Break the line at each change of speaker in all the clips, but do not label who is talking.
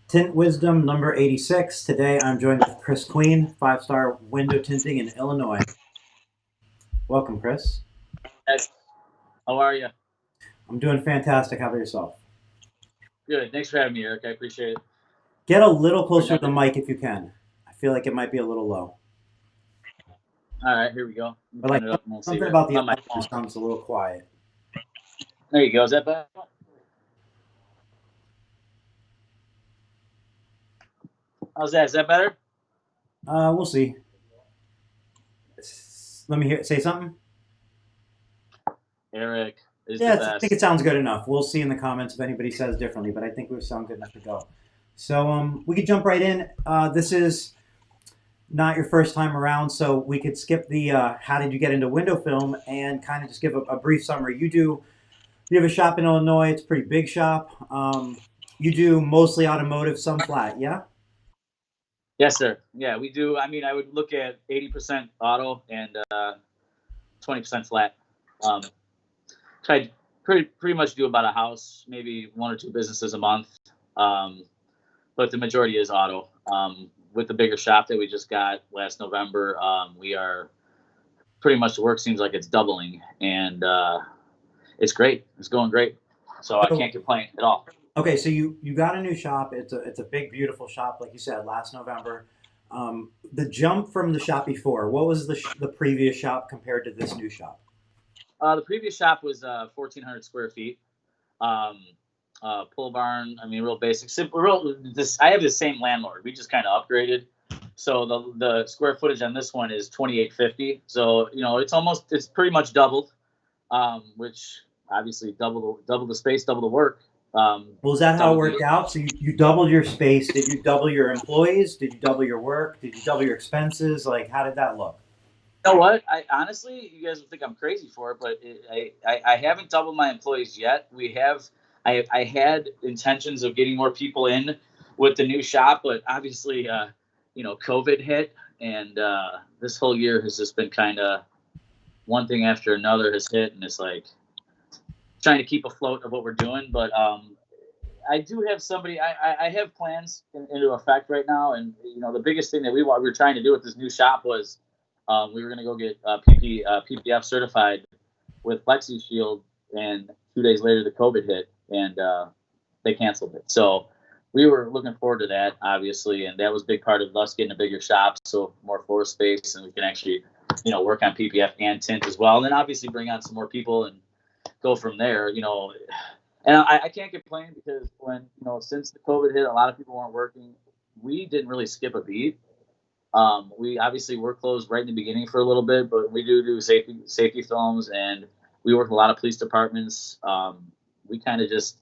Tint Wisdom number 86. Today I'm joined with Kris Queen, 5-star window tinting in Illinois. Welcome, Kris.
Yes. How are you?
I'm doing fantastic. How about yourself?
Good. Thanks for having me, Eric. I appreciate it.
Get a little
For
closer to the
another.
mic if you can. I feel like it might be a little low.
All right, here we go. Let me
Or
turn
like
it up and we'll see
something
here.
about
I'm
the
on my
audio
phone.
sounds a little quiet.
There you go. Is that better? How's that? Is that better?
We'll see. Let me hear say something.
Eric is the
Yeah, I think it
best.
sounds good enough. We'll see in the comments if anybody says differently, but I think we sound good enough to go. So we could jump right in. This is not your first time around, so we could skip the how did you get into window film and kind of just give a brief summary. You have a shop in Illinois. It's a pretty big shop. You do mostly automotive, some flat, yeah.
Yes, sir. Yeah, we do. I mean, I would look at 80% auto and 20% flat. Um, try pretty much do about a house, maybe one or two businesses a month. Um, but the majority is auto. With the bigger shop that we just got last November, we are pretty much the work seems like it's doubling, and it's great. It's going great, so I
So
can't complain at all.
okay, so you got a new shop. It's a big, beautiful shop, like you said, last November. The jump from the shop before, what was the previous shop compared to this new shop?
The previous shop was 1,400 square feet. Um, Pull barn. I mean, real basic, simple. Real. This I have the same landlord. We just kind of upgraded. So the square footage on this one is 2,850. So it's pretty much doubled, which obviously double the space, double the work.
Well, is that how it
Double the
worked out? So you doubled your space. Did you double your employees? Did you double your work? Did you double your expenses? Like, how did that look?
You know what? I honestly, you guys will think I'm crazy for it, but I haven't doubled my employees yet. I had intentions of getting more people in with the new shop, but obviously, COVID hit, and this whole year has just been kind of one thing after another has hit, and it's like trying to keep afloat of what we're doing. But I do have somebody. I have plans into effect right now, and the biggest thing that we were trying to do with this new shop was we were going to go get PPF certified with Plexi Shield, and 2 days later the COVID hit, and they canceled it. So we were looking forward to that, obviously, and that was a big part of us getting a bigger shop, so more floor space, and we can actually work on PPF and tint as well, and then obviously bring on some more people and go from there. And I can't complain because when since the COVID hit, a lot of people weren't working. We didn't really skip a beat. We obviously were closed right in the beginning for a little bit, but we do safety films, and we work with a lot of police departments. We kind of just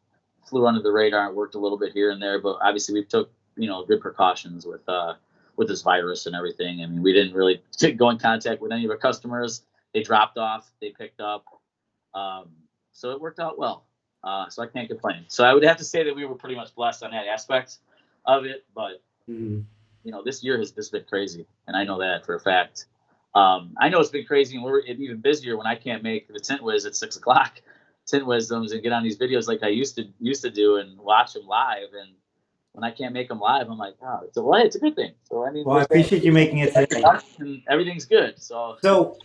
flew under the radar and worked a little bit here and there, but obviously we took good precautions with this virus and everything. I mean, we didn't really go in contact with any of our customers. They dropped off, they picked up, um, so it worked out well. So I can't complain. So I would have to say that we were pretty much blessed on that aspect of it, but
Mhm.
this year has just been crazy, and I know that for a fact. I know it's been crazy, and we're even busier when I can't make the Tint Wiz at 6 o'clock, Tint Wisdoms, and get on these videos like I used to do and watch them live. And when I can't make them live, I'm like, oh, it's a good thing. So I mean,
Well, I
we're staying
appreciate you making it today.
and everything's good. So
So,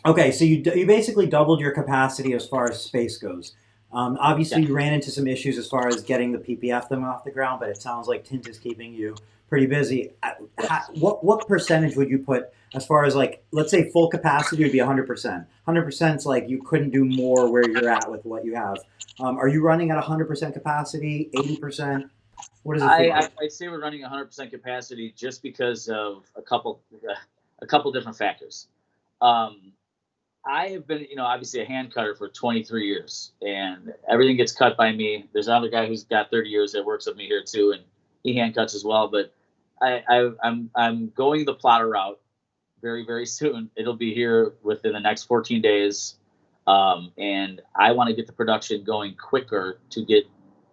okay, so you basically doubled your capacity as far as space goes.
yeah,
Obviously, you ran into some issues as far as getting the PPF them off the ground, but it sounds like Tint is keeping you pretty busy. What percentage would you put as far as like, let's say full capacity would be 100%. 100% is like you couldn't do more where you're at with what you have. Are you running at 100% capacity, 80%? What does it feel like?
I'd say we're running 100% capacity just because of a couple different factors. Um, I have been, obviously a hand cutter for 23 years, and everything gets cut by me. There's another guy who's got 30 years that works with me here too, and he hand cuts as well. But I'm going the plotter route very very soon. It'll be here within the next 14 days, and I want to get the production going quicker to get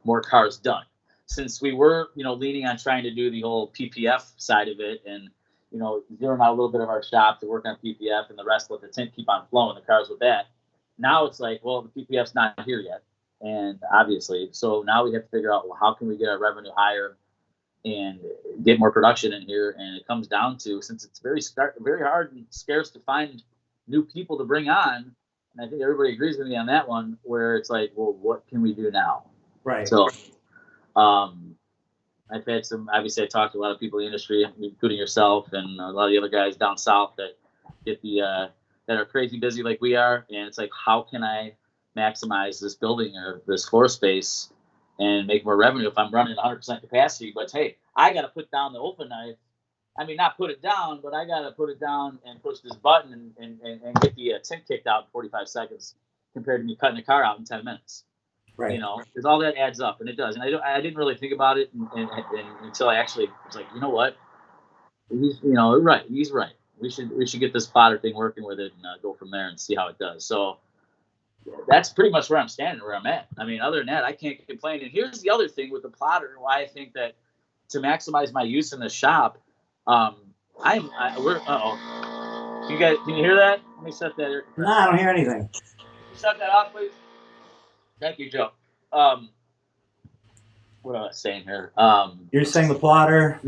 more cars done. Since we were, leaning on trying to do the whole PPF side of it, and zeroing out a little bit of our shop to work on PPF, and the rest let the tint keep on flowing the cars with that. Now it's like, well, the PPF's not here yet, and obviously, so now we have to figure out, well, how can we get our revenue higher? and get more production in here. And it comes down to, since it's very hard and scarce to find new people to bring on, and I think everybody agrees with me on that one, where it's like, well, what can we do now?
Right.
So I've had some, obviously I talked to a lot of people in the industry, including yourself and a lot of the other guys down south that get that are crazy busy like we are. And it's like, how can I maximize this building or this floor space and make more revenue if I'm running 100% capacity? But hey, I got to put down the open knife. I mean, not put it down, but I got to put it down and push this button and get the tint kicked out in 45 seconds compared to me cutting the car out in 10 minutes.
Right.
Because all that adds up, and it does. And I didn't really think about it until I actually was like, you know what? He's right. He's right. We should get this plotter thing working with it and go from there and see how it does. So that's pretty much where I'm standing, where I'm at. I mean, other than that, I can't complain. And here's the other thing with the plotter, why I think that to maximize my use in the shop, can you hear that? Let me set that here.
No, I don't hear anything.
Shut that off, please. Thank you, Joe. What am I saying here?
You're saying the plotter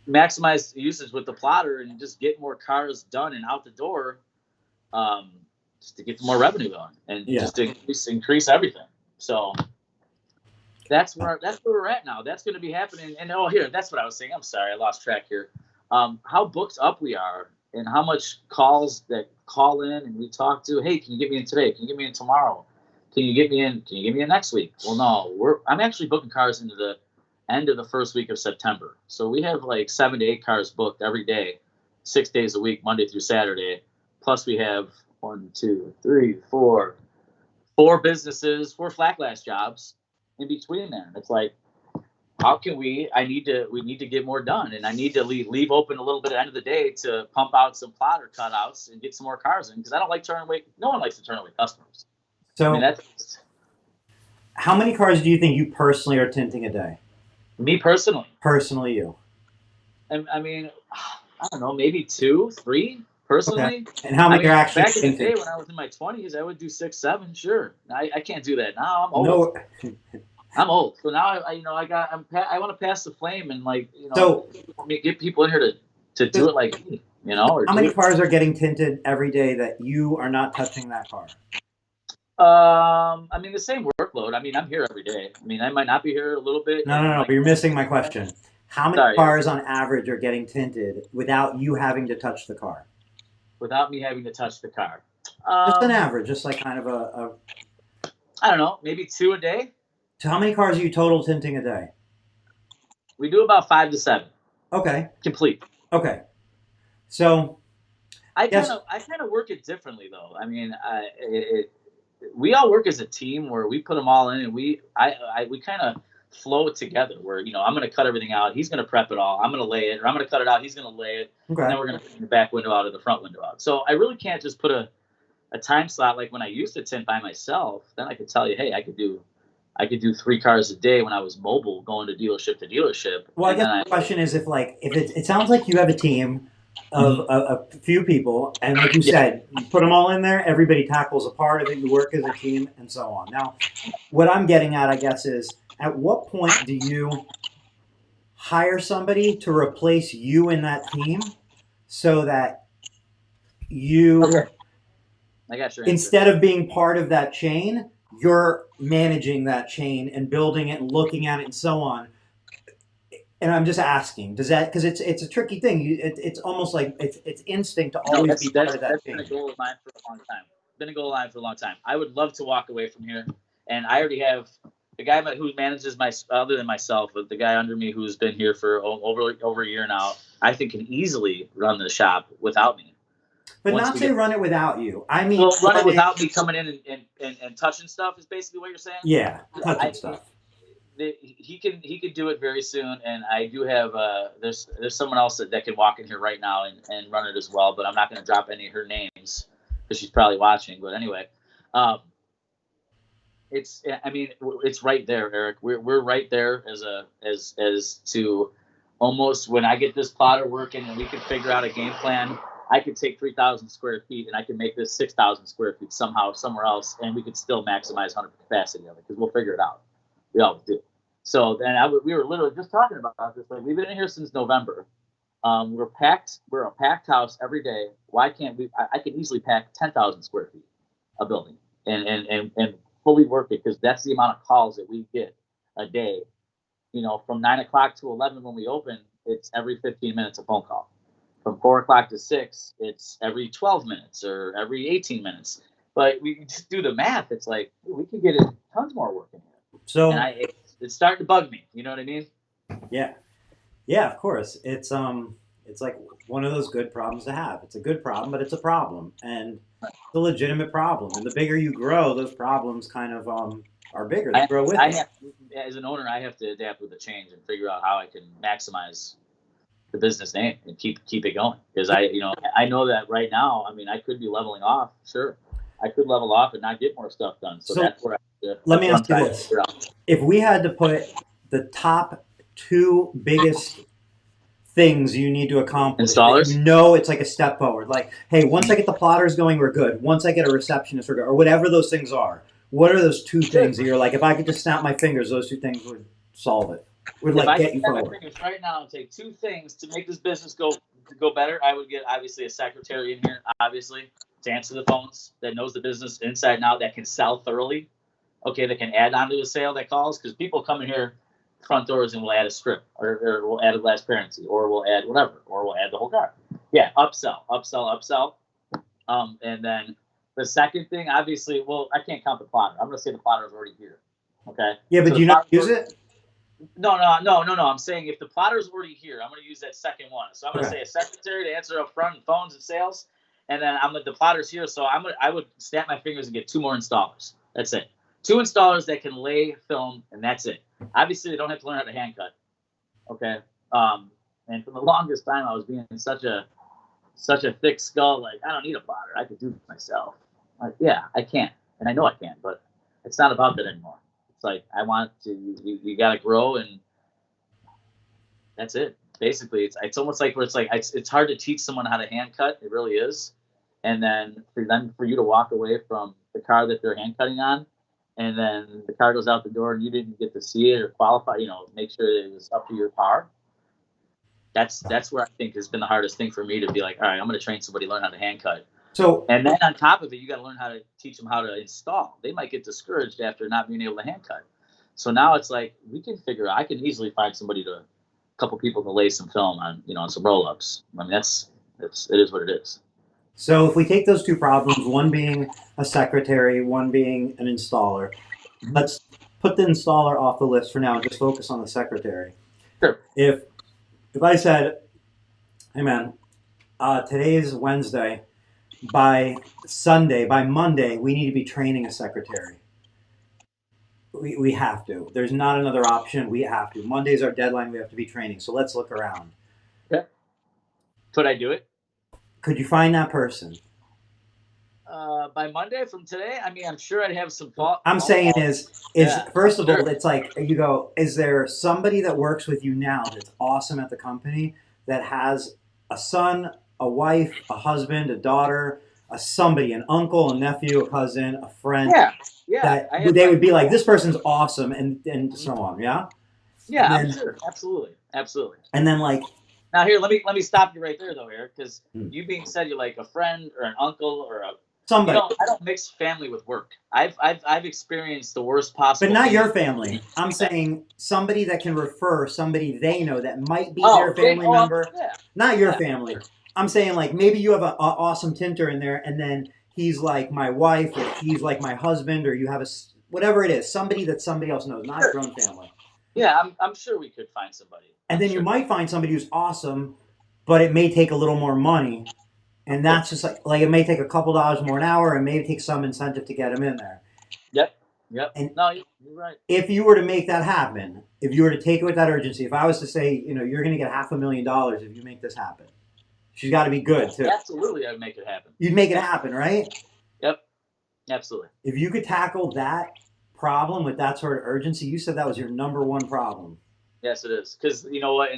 maximize
uses with the plotter and just get more cars done and out the door, just to get more revenue going and just to increase everything. So that's where we're at now. That's going to be happening. And here, that's what I was saying. I'm sorry, I lost track here. How booked up we are and how much calls that call in and we talk to. Hey, can you get me in today? Can you get me in tomorrow? Can you get me in next week? Well, no, I'm actually booking cars into the end of the first week of September. So we have like 7 to 8 cars booked every day, 6 days a week, Monday through Saturday. Plus we have 4 businesses, 4 flat glass jobs in between there. And it's like, how can we need to get more done. And I need to leave open a little bit at the end of the day to pump out some plotter cutouts and get some more cars in. Because I don't like turning away. No one likes to turn away customers.
So, how many cars do you think you personally are tinting a day?
Me personally?
Personally, you.
I mean, I don't know, maybe 2, 3 personally.
Okay. And how many are actually
back
tinting?
in the day when I was in my 20s, I would do 6, 7. Sure, I can't do that now. I'm old.
No.
I'm old, so now I want to pass the flame and get people in here to do it like me.
How many cars are getting tinted every day that you are not touching that car?
I mean, the same workload. I mean, I'm here every day. I mean, I might not be here a little bit.
No, but you're missing my question. How many cars on average are getting tinted without you having to touch the car?
Without me having to touch the car.
Just an average, just like kind of a
I don't know, maybe 2 a day.
So how many cars are you total tinting a day?
We do about 5 to 7.
Okay.
Complete.
Okay. So
I kind of work it differently though. I mean, we all work as a team where we put them all in, and we kind of flow it together. Where I'm going to cut everything out, he's going to prep it all, I'm going to lay it, or I'm going to cut it out, he's going to lay it, and then we're going to put the back window out or the front window out. So I really can't just put a time slot like when I used to tint by myself. Then I could tell you, hey, I could do 3 cars a day when I was mobile, going to dealership.
Well, I guess the question is if it sounds like you have a team of a few people, and like you said, you put them all in there, everybody tackles a part of it, you work as a team, and so on. Now, what I'm getting at, I guess, is at what point do you hire somebody to replace you in that team so that you,
I got your answer.
Instead of being part of that chain, you're managing that chain and building it and looking at it and so on. And I'm just asking, does that, because it's a tricky thing. It's almost like it's instinct to always be part of that chain.
That's been a goal of mine for a long time. I would love to walk away from here, and I already have the guy who manages other than myself, but the guy under me who's been here for over a year now, I think can easily run the shop without me.
But not say run it without you. I mean,
run it without me coming in and touching stuff is basically what you're saying.
Yeah, touching stuff.
He can do it very soon, and I do have there's someone else that can walk in here right now and run it as well, but I'm not going to drop any of her names because she's probably watching. But anyway, it's right there, Eric. We're right there as to almost when I get this plotter working and we can figure out a game plan. I could take 3,000 square feet and I can make this 6,000 square feet somehow somewhere else, and we could still maximize 100% capacity of it because we'll figure it out. We always do. So then we were literally just talking about this. Like, we've been in here since November. We're packed. We're a packed house every day. Why can't we? I can easily pack 10,000 square feet a building and fully work it, because that's the amount of calls that we get a day. From 9 o'clock to 11 when we open, it's every 15 minutes a phone call. From 4 o'clock to 6, it's every 12 minutes or every 18 minutes. But we just do the math. It's like, we could get tons more work in here.
So,
and it's starting to bug me. You know what I mean?
yeah. Yeah, of course. It's like one of those good problems to have. It's a good problem, but it's a problem, and it's a legitimate problem. And the bigger you grow, those problems kind of are bigger. They grow with it.
As an owner, I have to adapt with the change and figure out how I can maximize the business name and keep it going. Because I know that right now, I mean, I could be leveling off. Sure, I could level off and not get more stuff done. So that's where
let me ask you this: if we had to put the top 2 biggest things you need to accomplish,
installers,
it's like a step forward. Like, hey, once I get the plotters going, we're good. Once I get a receptionist, we're good. Or whatever those things are. What are those 2 things that you're like, if I could just snap my fingers, those 2 things would solve it? Would like get you forward.
If I could snap my fingers right now and take 2 things to make this business go better, I would get obviously a secretary in here, obviously, to answer the phones, that knows the business inside and out, that can sell thoroughly. Okay, that can add on to a sale that calls, because people come in here front doors and we'll add a strip, or we'll add a glass parency, or we'll add whatever, or we'll add the whole car. Yeah, upsell. And then the second thing, obviously, well, I can't count the plotter. I'm going to say the plotter is already here. Okay.
Yeah, but do you not use it?
No. I'm saying if the plotter is already here, I'm going to use that second one. So I'm going to say a secretary to answer up front and phones and sales, and then the plotter's here. So I would snap my fingers and get 2 more installers. That's it. 2 installers that can lay film, and that's it. Obviously, they don't have to learn how to hand cut. Okay. And for the longest time, I was being such a thick skull. Like, I don't need a plotter. I could do it myself. Like, yeah, I can, and I know I can, but it's not about that anymore. It's like, I want to. You got to grow, and that's it. Basically, it's almost like where it's hard to teach someone how to hand cut. It really is. And then for you to walk away from the car that they're hand cutting on, and then the car goes out the door and you didn't get to see it or qualify, make sure it was up to your par. That's where I think has been the hardest thing for me, to be like, all right, I'm going to train somebody to learn how to hand cut.
So,
and then on top of it, you got to learn how to teach them how to install. They might get discouraged after not being able to hand cut. So now it's like, I can easily find a couple people to lay some film on, on some roll-ups. I mean, it is what it is.
So if we take those 2 problems, one being a secretary, one being an installer, let's put the installer off the list for now and just focus on the secretary.
Sure.
If I said, hey man, today's Wednesday, by Monday, we need to be training a secretary. We have to. There's not another option. We have to. Monday's our deadline. We have to be training. So let's look around.
Okay. Could I do it?
Could you find that person?
By Monday from today? I mean, I'm sure I'd have some thought.
I'm saying first of all, it's like, you go, is there somebody that works with you now that's awesome at the company that has a son, a wife, a husband, a daughter, somebody, an uncle, a nephew, a cousin, a friend?
Yeah.
They would be like, this person's awesome, and so on. Yeah.
Yeah, I'm sure. Absolutely.
And then
now here, let me stop you right there though, Eric, because you being said you're like a friend or an uncle or somebody. I don't mix family with work. I've experienced the worst possible.
But not your family. I'm saying somebody that can refer somebody they know that might be their family member. Not your family. I'm saying maybe you have an awesome tinter in there, and then he's like my wife, or he's like my husband, or you have whatever it is, somebody that somebody else knows, not your own family.
Yeah, I'm sure we could find somebody.
And then you might find somebody who's awesome, but it may take a little more money. And that's just like it may take a couple dollars more an hour, and maybe take some incentive to get him in there.
Yep.
And
no, you're right.
If you were to make that happen, if you were to take it with that urgency, if I was to say, you're going to get $500,000 if you make this happen, she's got to be good too.
Absolutely, I'd make it happen.
You'd make it happen, right?
Yep. Absolutely.
If you could tackle that problem with that sort of urgency, you said that was your number 1 problem.
Yes, it is. Because you know what,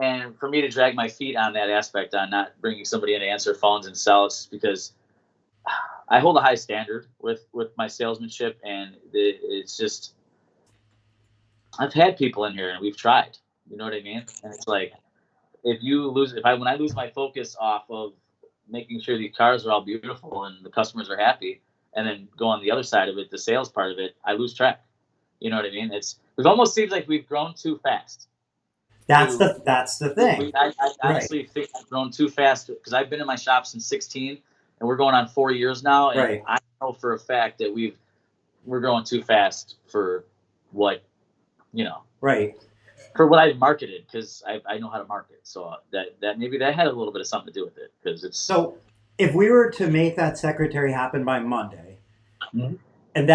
and for me to drag my feet on that aspect, on not bringing somebody in to answer phones and sell, it's because I hold a high standard with my salesmanship, and it's just I've had people in here and we've tried. You know what I mean? And it's like, when I lose my focus off of making sure these cars are all beautiful and the customers are happy, and then go on the other side of it, the sales part of it, I lose track. You know what I mean? It almost seems like we've grown too fast.
That's the thing.
I
Right.
honestly think I've grown too fast because I've been in my shop since 16, and we're going on 4 years now, and
Right.
I know for a fact that we're growing too fast for what you know
Right.
for what I marketed, because I know how to market. So that maybe that had a little bit of something to do with it, because it's
So if we were to make that secretary happen by Monday,
Mhm.
and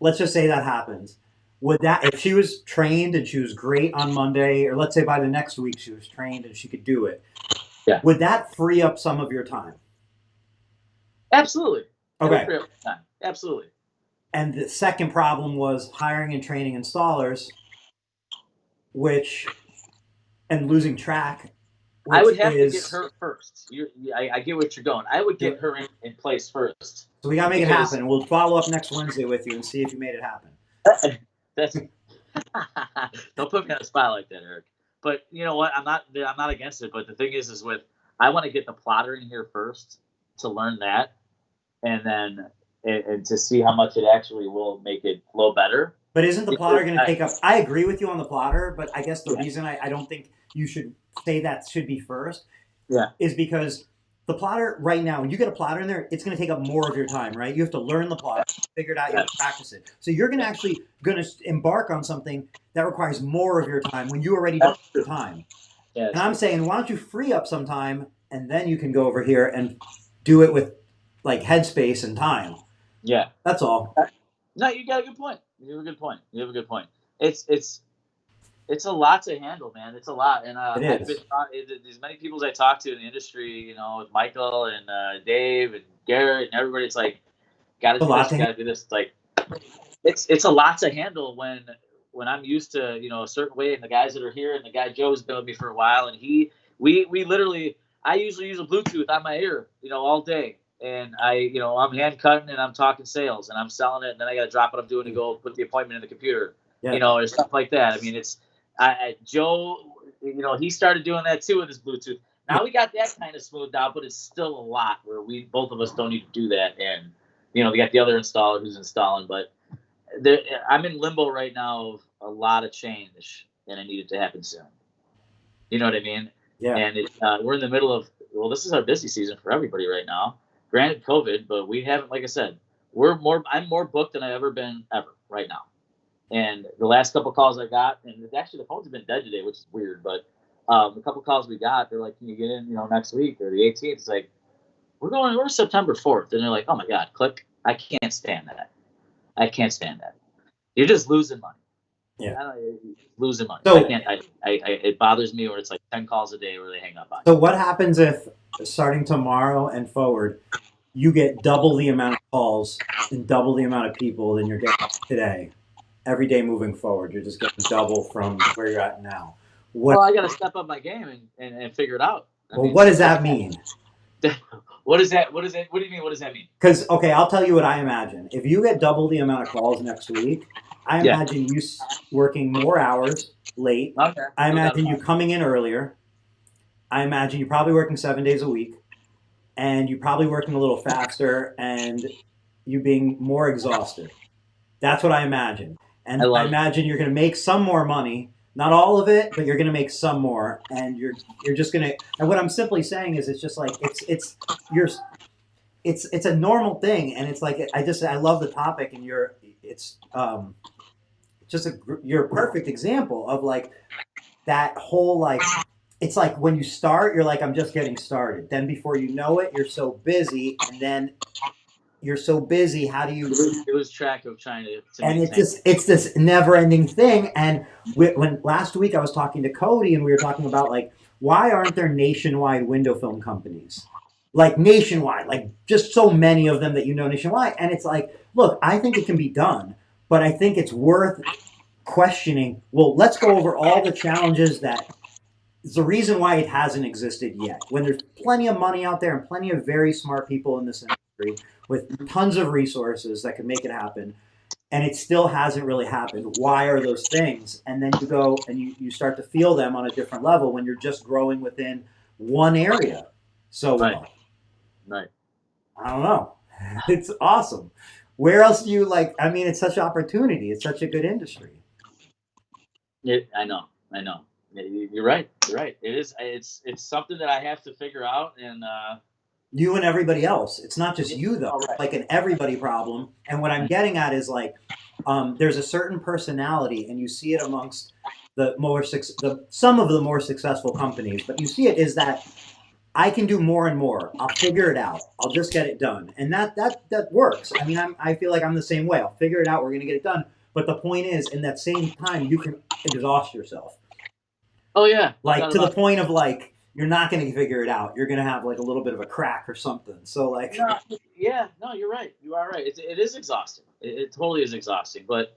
let's just say that happens, would that, if she was trained and she was great on Monday, or let's say by the next week she was trained and she could do it,
Yeah,
would that free up some of your time?
absolutely. It would
Okay.
free up time. Absolutely.
And the second problem was hiring and training installers, which, and losing track,
I
which
would have to get
is,
her first. I get what you're going. I would get her in place first,
so we got to make it
because
happen. We'll follow up next Wednesday with you and see if you made it happen.
that's don't put me on a spot like that, Eric. But you know what? I'm not against it. But the thing is with I want to get the plotter in here first to learn that, and then and to see how much it actually will make it flow better.
But isn't the
Because
plotter going to take up? I agree with you on the plotter, but I guess the
yeah,
reason I don't think you should say that should be first
yeah,
is because the plotter right now, when you get a plotter in there, it's going to take up more of your time, right? You have to learn the plotter, figure it out, you
yeah,
have to practice it. So you're going to actually going to embark on something that requires more of your time when you already don't have the time.
yeah,
And I'm saying, why don't you free up some time and then you can go over here and do it with like headspace and time.
yeah.
That's all.
No, you got a good point. You have a good point. You have a good point. It's a lot to handle, man. It's a lot, and
It
I've been
is.
as many people as I talk to in the industry, with Michael and Dave and Garrett and everybody. It's like, got to
A
do
lot
this,
to
you got to do this. It's like it's a lot to handle when I'm used to a certain way, and the guys that are here, and the guy Joe's been with me for a while, and we literally, I usually use a Bluetooth on my ear, all day, and I'm hand cutting and I'm talking sales and I'm selling it, and then I got to drop what I'm doing to go put the appointment in the computer,
yeah.
or stuff like that. I mean, Joe, he started doing that too with his Bluetooth.
Yeah.
Now we got that kind of smoothed out, but it's still a lot where we both of us don't need to do that, and they got the other installer who's installing, but I'm in limbo right now of a lot of change, and it needed to happen soon. You know what I mean?
Yeah.
And we're in the middle of, well, this is our busy season for everybody right now. Granted, COVID, but we haven't, like I said, I'm more booked than I've ever been right now. And the last couple calls I got, and actually the phones have been dead today, which is weird, but the couple calls we got, they're like, can you get in, next week or the 18th? It's like, we're September 4th. And they're like, oh my God, click. I can't stand that. I can't stand that. You're just losing money.
Yeah.
Losing money.
So
I can't. It bothers me where it's like 10 calls a day where they hang up on
So
you.
what happens if starting tomorrow and forward, you get double the amount of calls and double the amount of people than you're getting today? Every day moving forward, you're just getting double from where you're at now.
Well, I got to step up my game and figure it out.
What does that mean?
What is that? What is it? What do you mean? What does that mean?
Because, okay, I'll tell you what I imagine. If you get double the amount of calls next week, I imagine you working more hours late.
Okay.
I imagine you coming in earlier. I imagine you probably working 7 days a week, and you probably working a little faster, and you being more exhausted. That's what I imagine. And I imagine you're going to make some more money. Not all of it, but you're going to make some more, and you're just going to. And what I'm simply saying is, it's just like it's a normal thing, and it's like I love the topic, and you're a perfect example of like that whole like. It's like when you start, you're like, I'm just getting started. Then before you know it, you're so busy, and then you're so busy. How do you
lose track of trying to
and it's this never-ending thing. And when last week I was talking to Cody, and we were talking about like, why aren't there nationwide window film companies? Like nationwide, like just so many of them that nationwide. And it's like, look, I think it can be done, but I think it's worth questioning. Well, let's go over all the challenges that it's the reason why it hasn't existed yet. When there's plenty of money out there and plenty of very smart people in this industry with tons of resources that can make it happen. and it still hasn't really happened. Why are those things? And then you go and you start to feel them on a different level when you're just growing within one area so
Right.
well.
Right.
I don't know. It's awesome. Where else do you like? I mean, it's such an opportunity. It's such a good industry.
I know. I know. You're right. You're right. It is. It's something that I have to figure out. And
You and everybody else. It's not just you though.
all
It's
right.
like an everybody problem. And what I'm getting at is like, there's a certain personality, and you see it amongst some of the more successful companies. But you see it is that I can do more and more. I'll figure it out. I'll just get it done, and that works. I mean, I feel like I'm the same way. I'll figure it out. We're gonna get it done. But the point is, in that same time, you can exhaust yourself,
Oh yeah. No
like
doubt
to the
about
point of like you're not gonna figure it out. You're gonna have like a little bit of a crack or something. So like,
it. No, yeah. No, you're right. You are right. It is exhausting. It totally is exhausting. But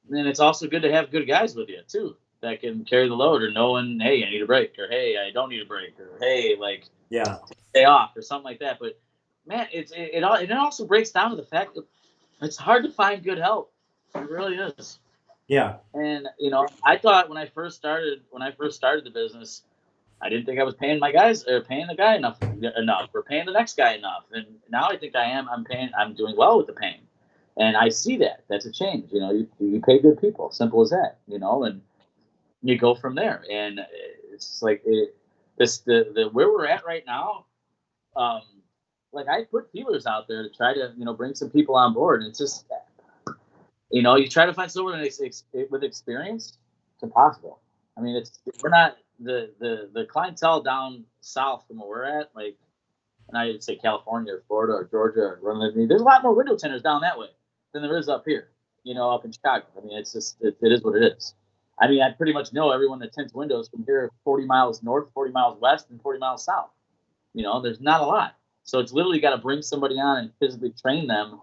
then it's also good to have good guys with you too that can carry the load, or knowing, hey, I need a break, or hey, I don't need a break, or hey, like
yeah,
stay off, or something like that. But man, it also breaks down to the fact that it's hard to find good help. It really is.
yeah,
And I thought when I first started the business, I didn't think I was paying my guys or paying the guy enough, or paying the next guy enough. And now I think I am. I'm doing well with the paying, and I see that that's a change. You pay good people, simple as that. And you go from there. And it's like the where we're at right now. Um, like I put feelers out there to try to bring some people on board, and it's just you try to find someone with experience. It's impossible. I mean, we're not the clientele down south from where we're at. Like, and I'd say California or Florida or Georgia or there's a lot more window tinters down that way than there is up here. Up in Chicago. I mean, it's just it is what it is. I mean, I pretty much know everyone that tints windows from here 40 miles north, 40 miles west, and 40 miles south. There's not a lot. So it's literally got to bring somebody on and physically train them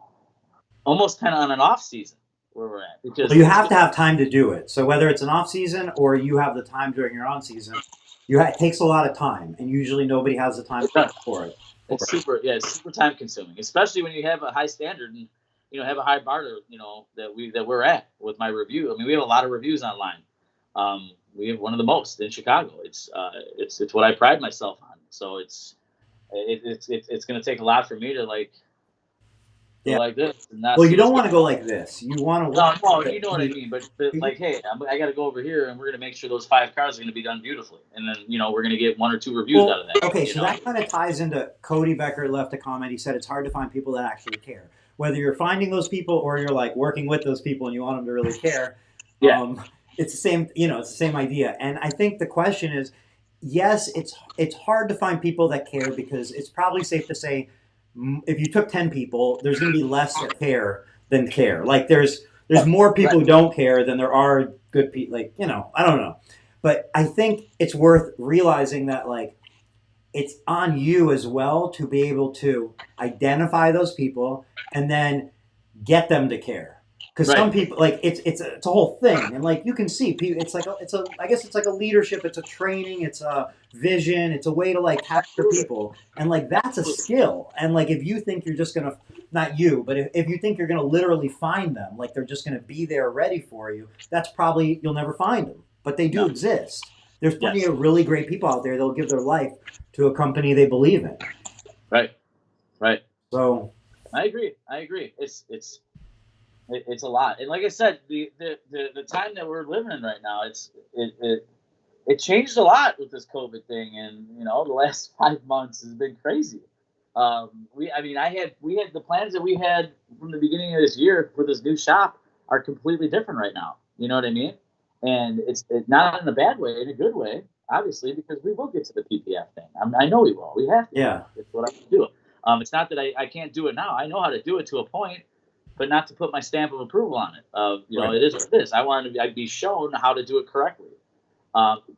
almost kind of on an off season where we're at, because
well, you have to have time to do it. So whether it's an off season or you have the time during your on season, it takes a lot of time, and usually nobody has the time for it.
It's super time consuming, especially when you have a high standard and have a high bar to, that we're at with my review. I mean, we have a lot of reviews online. We have one of the most in Chicago. It's what I pride myself on. So it's going to take a lot for me to like go
Yeah.
like this and not
Well,
see
you
what's
don't want to
going
go
on.
like this. You want to
No, you know what I mean. But like, hey, I got to go over here, and we're going to make sure those 5 cars are going to be done beautifully, and then we're going to get 1 or 2 reviews out of that.
Okay, so that kind of ties into Cody Becker left a comment. He said it's hard to find people that actually care. Whether you're finding those people or you're like working with those people and you want them to really care,
Yeah.
it's the same. It's the same idea. And I think the question is, yes, it's hard to find people that care, because it's probably safe to say, if you took 10 people, there's going to be less that care than care. Like there's more people who don't care than there are good people. Like I don't know. But I think it's worth realizing that like it's on you as well to be able to identify those people and then get them to care. Because some people like it's a whole thing, and like you can see people. It's like I guess it's like a leadership. It's a training. It's a vision. It's a way to like capture people, and like that's a skill. And like if you think you're just gonna, not you, but if you think you're gonna literally find them, like they're just gonna be there ready for you, that's probably, you'll never find them. But they do exist. There's plenty of really great people out there that'll give their life to a company they believe in.
Right.
So
I agree. It's a lot, and like I said, the time that we're living in right now, it changed a lot with this COVID thing, and the last 5 months has been crazy. We had the plans that we had from the beginning of this year for this new shop are completely different right now. You know what I mean? And it's not in a bad way, in a good way, obviously, because we will get to the PPF thing. I know we will. We have to.
yeah.
It's what I do. It's not that I can't do it now. I know how to do it to a point, but not to put my stamp of approval on it. It is what it is. I'd be shown how to do it correctly.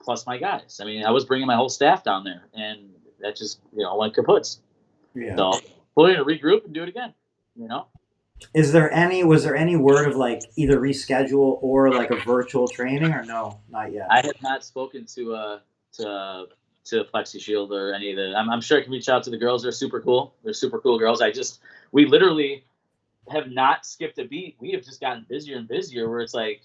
Plus my guys. I mean, I was bringing my whole staff down there, and that just went kaputs.
Yeah.
So we're going to regroup and do it again.
Was there any word of like either reschedule or like a virtual training, or no, not yet?
I have not spoken to Flexi Shield or any of the. I'm sure I can reach out to the girls. They're super cool. They're super cool girls. We literally have not skipped a beat. We have just gotten busier and busier where it's like,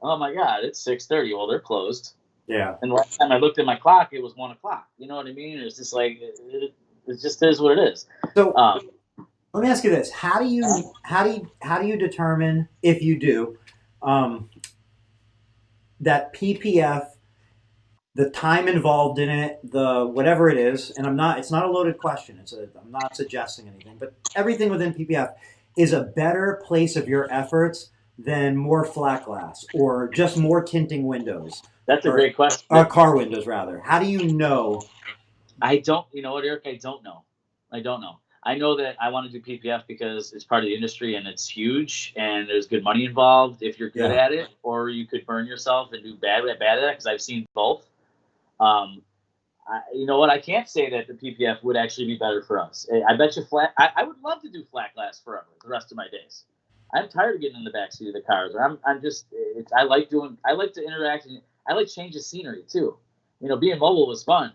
oh my God, it's 6:30. Well, they're closed.
Yeah.
And the last time I looked at my clock, it was 1 o'clock. You know what I mean? It's just like, it just is what it is.
So let me ask you this: how do you determine, if you do, that PPF, the time involved in it, the whatever it is, and it's not a loaded question. I'm not suggesting anything, but everything within PPF is a better place of your efforts than more flat glass or just more tinting windows.
That's a great question.
Car windows, rather. How do you know?
I don't. You know what, Eric? I don't know. I know that I want to do PPF because it's part of the industry and it's huge and there's good money involved if you're good at it, or you could burn yourself and do bad at it, because I've seen both. You know what? I can't say that the PPF would actually be better for us. I bet you I would love to do flat glass forever, the rest of my days. I'm tired of getting in the back seat of the cars. I like to interact, and I like change of scenery too. You know, being mobile was fun.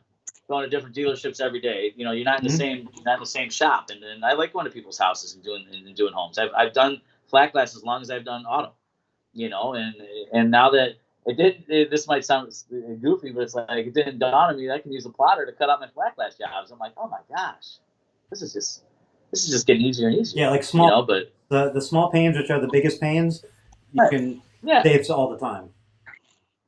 Going to different dealerships every day. You know, you're not in the same shop, and I like going to people's houses and doing homes. I've done flat glass as long as I've done auto. You know, and now that this might sound goofy, but it's like it didn't dawn on me that I can use a plotter to cut out my flat glass jobs. I'm like, oh my gosh, this is just getting easier and easier.
Yeah, like small.
You know, but
the small panes, which are the biggest panes, you can save all the time.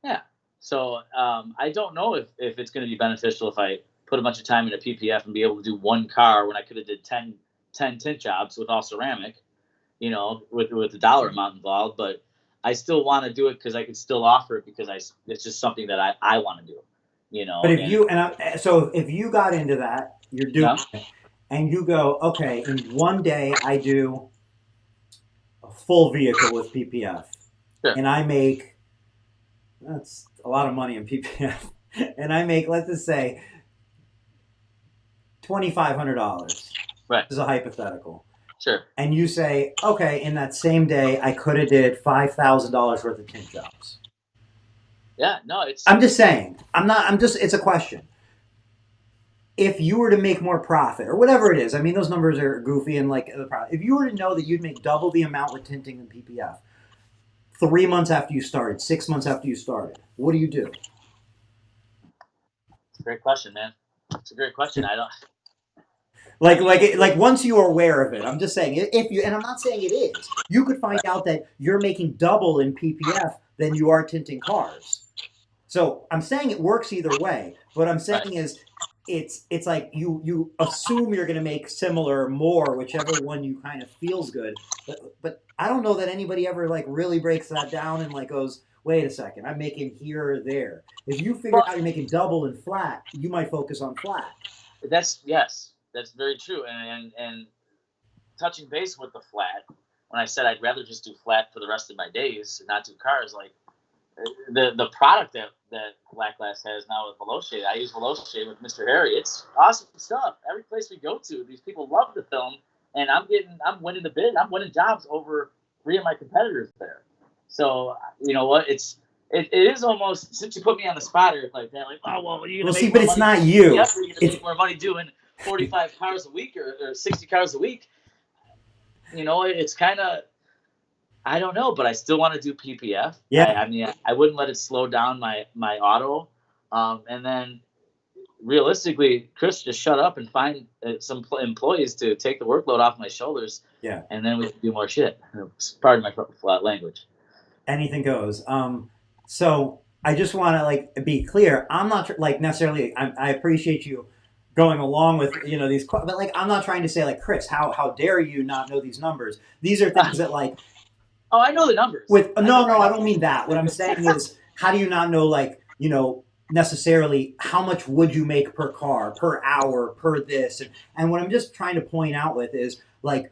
Yeah. So I don't know if it's going to be beneficial if I put a bunch of time into PPF and be able to do one car when I could have did 10 tint jobs with all ceramic, you know, with the dollar amount involved. But I still want to do it because I can still offer it because it's just something that I want to do, you know.
But if you got into that, you're doing it, and you go, okay, in one day I do a full vehicle with PPF, and I make, that's a lot of money in PPF, and I make, let's just say, $2,500.
Right.
This is a hypothetical.
Sure.
And you say, okay, in that same day, I could have did $5,000 worth of tint jobs.
Yeah, no,
I'm just saying. It's a question. If you were to make more profit or whatever it is, I mean, those numbers are goofy and like the profit. If you were to know that you'd make double the amount with tinting than PPF 3 months after you started, 6 months after you started, what do you do?
It's a great question, man. It's a great question. I don't.
Like once you are aware of it, I'm just saying, if you, and I'm not saying it is, you could find out that you're making double in PPF than you are tinting cars. So I'm saying it works either way. What I'm saying is it's like you assume you're going to make similar, more, whichever one you kind of feels good. But I don't know that anybody ever like really breaks that down and like goes, wait a second, I'm making here or there. If you figure out you're making double and flat, you might focus on flat.
That's very true. And touching base with the flat, when I said I'd rather just do flat for the rest of my days and not do cars, like the product that Black Glass has now with Veloce, I use Veloce with Mr. Harry. It's awesome stuff. Every place we go to, these people love the film, and I'm winning the bid. I'm winning jobs over 3 of my competitors there. So you know what? It is almost, since you put me on the spot here like that, like, oh well, you're gonna make
but it's not you.
You're gonna make more money doing 45 cars a week or 60 cars a week. You know, it's kind of, I don't know, but I still want to do PPF.
Yeah.
I mean, I wouldn't let it slow down my auto. And then realistically, Kris, just shut up and find some employees to take the workload off my shoulders.
Yeah.
And then we can do more shit. Pardon my flat language.
Anything goes. So I just want to like be clear. I'm not like necessarily, I appreciate you going along with, you know, these, but like, I'm not trying to say like, Kris, how dare you not know these numbers? These are things that like,
oh, I know the numbers.
No, I don't mean that. What I'm saying is, how do you not know, like, you know, necessarily how much would you make per car, per hour, per this? And what I'm just trying to point out with is, like,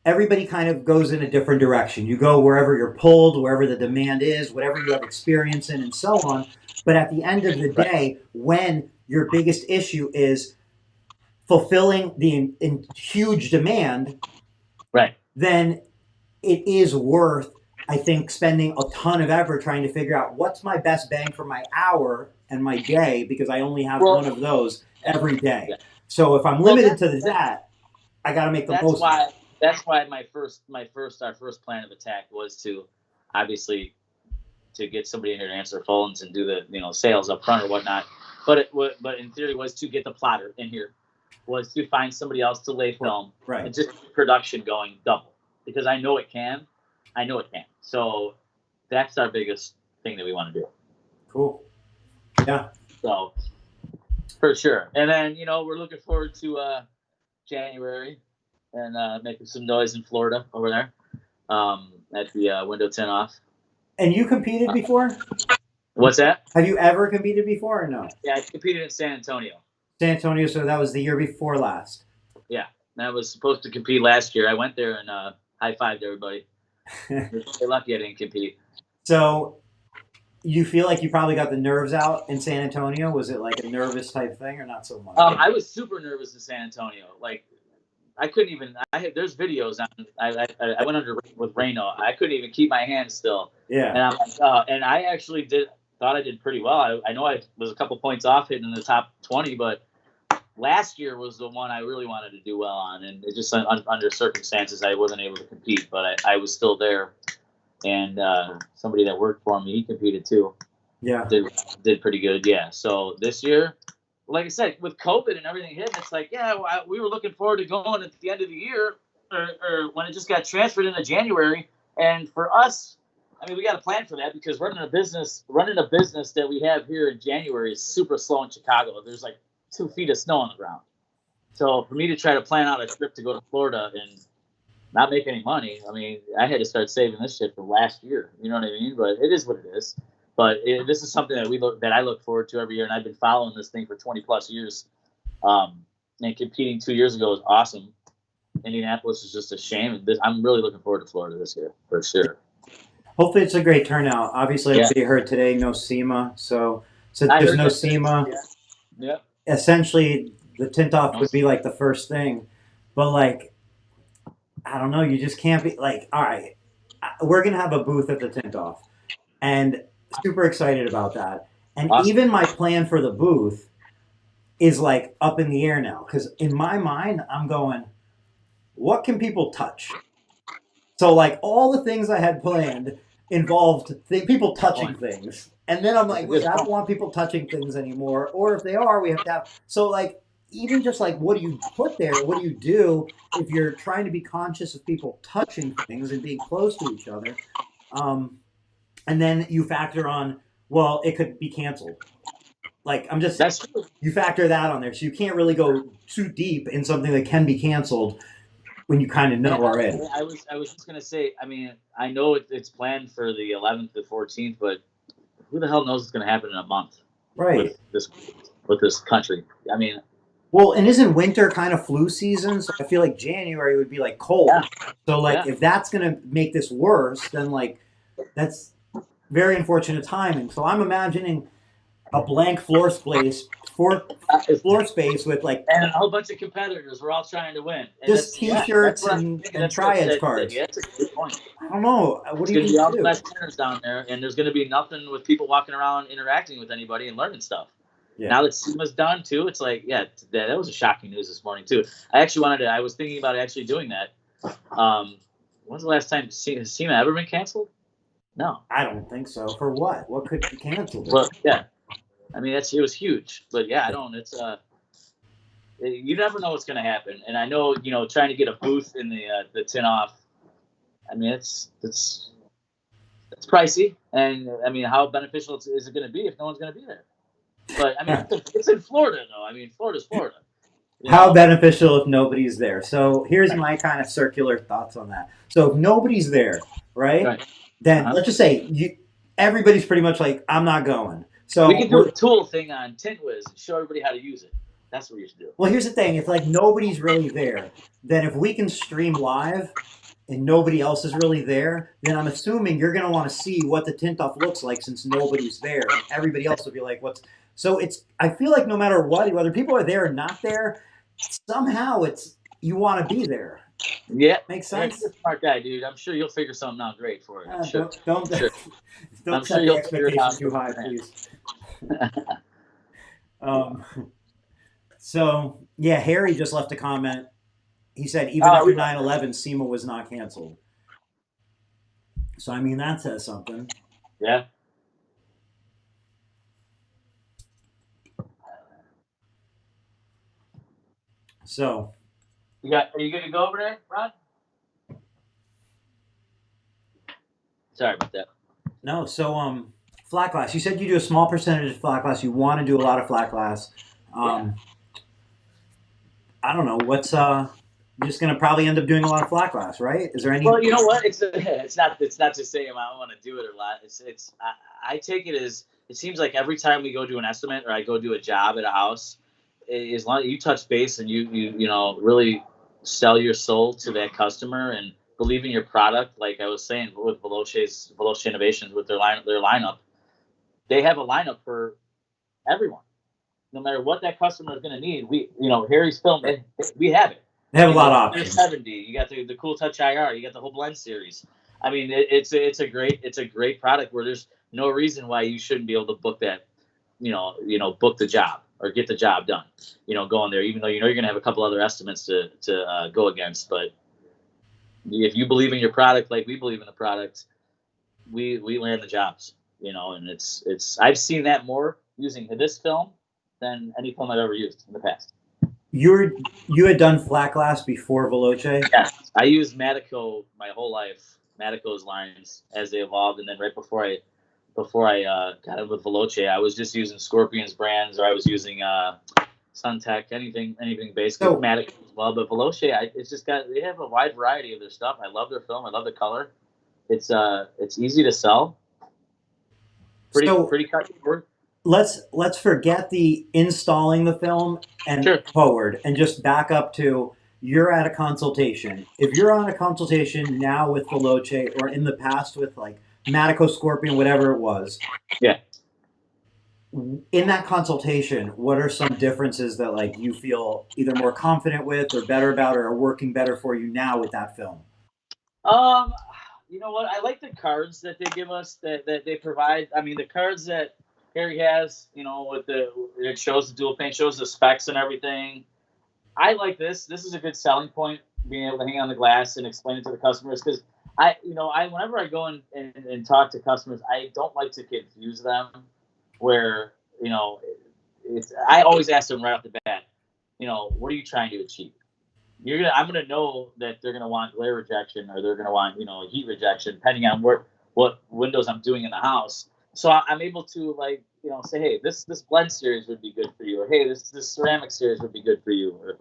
everybody kind of goes in a different direction. You go wherever you're pulled, wherever the demand is, whatever you have experience in, and so on. But at the end of the day, when your biggest issue is fulfilling the huge demand,
right,
then it is worth, I think, spending a ton of effort trying to figure out what's my best bang for my hour and my day, because I only have one of those every day. Yeah. So if I'm limited to that, I got to make the most of it.
that's why our first plan of attack was to obviously to get somebody in here to answer phones and do the sales up front or whatnot. But in theory was to get the plotter in here, was to find somebody else to lay film
Right.
and just production going double, because I know it can. So that's our biggest thing that we want to do.
Cool. Yeah.
So for sure. And then we're looking forward to January and making some noise in Florida over there at the window tint off.
And you competed before?
What's that?
Have you ever competed before or no?
Yeah, I competed in San Antonio.
San Antonio, so that was the year before last.
Yeah, I was supposed to compete last year. I went there and high-fived everybody. They're lucky I didn't compete.
So you feel like you probably got the nerves out in San Antonio? Was it like a nervous type thing or not so much?
I was super nervous in San Antonio. Like, I couldn't even. There's videos on. I went under with Reno. I couldn't even keep my hands still.
Yeah.
And I'm like, and I actually thought I did pretty well. I know I was a couple points off hitting the top 20, but last year was the one I really wanted to do well on, and it just under circumstances I wasn't able to compete, but I was still there. And somebody that worked for me, he competed too.
Yeah.
Did pretty good. Yeah. So this year, like I said, with COVID and everything hitting, it's like, we were looking forward to going at the end of the year or when it just got transferred into January. And for us, I mean, we got a plan for that, because running a business that we have here in January is super slow in Chicago. There's like 2 feet of snow on the ground. So for me to try to plan out a trip to go to Florida and not make any money, I mean, I had to start saving this shit for last year. You know what I mean? But it is what it is. But this is something that I look forward to every year, and I've been following this thing for 20 plus years. And competing 2 years ago was awesome. Indianapolis is just a shame. I'm really looking forward to Florida this year for sure.
Hopefully it's a great turnout. Obviously, as you heard today, no SEMA. So there's no SEMA.
Yeah.
Essentially, the tint off would be like the first thing. But like, I don't know. You just can't be like, all right, we're going to have a booth at the tint off. And super excited about that. And
awesome.
Even my plan for the booth is like up in the air now. Because in my mind, I'm going, what can people touch? So like all the things I had planned involved people touching things. And then I'm like, wait, I don't want people touching things anymore. Or if they are, we have to have. So like, even just like, what do you put there? What do you do if you're trying to be conscious of people touching things and being close to each other? And then you factor on, well, it could be canceled. Like,
That's true.
You factor that on there. So you can't really go too deep in something that can be canceled when you kind of know already.
I was just going to say, I mean, I know it's planned for the 11th to 14th, but who the hell knows what's going to happen in a month?
Right.
With this country. I mean,
well, and isn't winter kind of flu season? So I feel like January would be like cold.
Yeah.
So like if that's going to make this worse, then like that's very unfortunate timing. So I'm imagining a blank floor space with like
and a whole bunch of competitors. We're all trying to win. And
just T-shirts and triads cards.
Yeah, that's a good point.
I don't know. What do you
do?
Do?
There's centers down there, and there's going to be nothing with people walking around interacting with anybody and learning stuff. Yeah. Now that SEMA's done too, it's like, that was a shocking news this morning too. I was thinking about actually doing that. When's the last time SEMA ever been canceled? No,
I don't think so. For what? What could be canceled?
Well, yeah, I mean it was huge, but yeah, I don't. It's you never know what's going to happen, and I know trying to get a booth in the tin off. I mean it's pricey, and I mean how beneficial is it going to be if no one's going to be there? But I mean it's in Florida though. I mean Florida's Florida.
How beneficial if nobody's there? So here's my kind of circular thoughts on that. So if nobody's there, right? Then let's just say everybody's pretty much like, I'm not going. So
we can do a tool thing on Tint Wiz and show everybody how to use it. That's what we should do.
Well, here's the thing. If like nobody's really there, then if we can stream live and nobody else is really there, then I'm assuming you're going to want to see what the tint off looks like since nobody's there. Everybody else will be like, what's... So I feel like no matter what, whether people are there or not there, somehow you want to be there.
Yeah,
makes sense.
You're a smart guy, dude. I'm sure you'll figure something out great for it.
Don't set the expectations too high, please. So yeah, Harry just left a comment He said even after 9/11, SEMA was not canceled. So I mean that says something.
Yeah.
So
Are you gonna go over there, Ron? Sorry about that.
no, so flat glass. You said you do a small percentage of flat glass. You want to do a lot of flat glass.
Yeah.
I don't know what's you're just gonna probably end up doing a lot of flat glass, right? Is there any?
Well, you know what? It's not just saying I want to do it or not. I take it as it seems like every time we go do an estimate or I go do a job at a house, as long as you touch base and you know really sell your soul to that customer and believe in your product, like I was saying with Veloce Innovations with their lineup, they have a lineup for everyone. No matter what that customer is going to need, Harry's film, we have it.
They have a
You
lot of
know,
options.
70. You got the Cool Touch IR. You got the whole blend series. I mean, it's a great product where there's no reason why you shouldn't be able to book that. Book the job or get the job done. Go on there, even though you're going to have a couple other estimates to go against. But if you believe in your product, like we believe in the product, we land the jobs. And it's I've seen that more using this film than any film I've ever used in the past.
You had done flat glass before Veloce?
Yeah, I used Matico my whole life. Matico's lines as they evolved, and then right before I got it with Veloce, I was just using Scorpions brands, or I was using Suntech, anything basic with Matico as well. But Veloce, they have a wide variety of their stuff. I love their film. I love the color. It's easy to sell. Pretty cut forward.
Let's forget the installing the film and forward and just back up to you're at a consultation. If you're on a consultation now with Veloce or in the past with like Matico, Scorpion, whatever it was.
Yeah.
In that consultation, what are some differences that like you feel either more confident with or better about or are working better for you now with that film?
You know what? I like the cards that they give us that they provide. I mean, the cards that Harry has, it shows the dual paint, shows the specs and everything. I like this. This is a good selling point, being able to hang on the glass and explain it to the customers. Because whenever I go and talk to customers, I don't like to confuse them. Where I always ask them right off the bat, what are you trying to achieve? I'm gonna know that they're gonna want glare rejection or they're gonna want heat rejection, depending on what windows I'm doing in the house. So I'm able to say, hey, this blend series would be good for you, or hey, this ceramic series would be good for you, or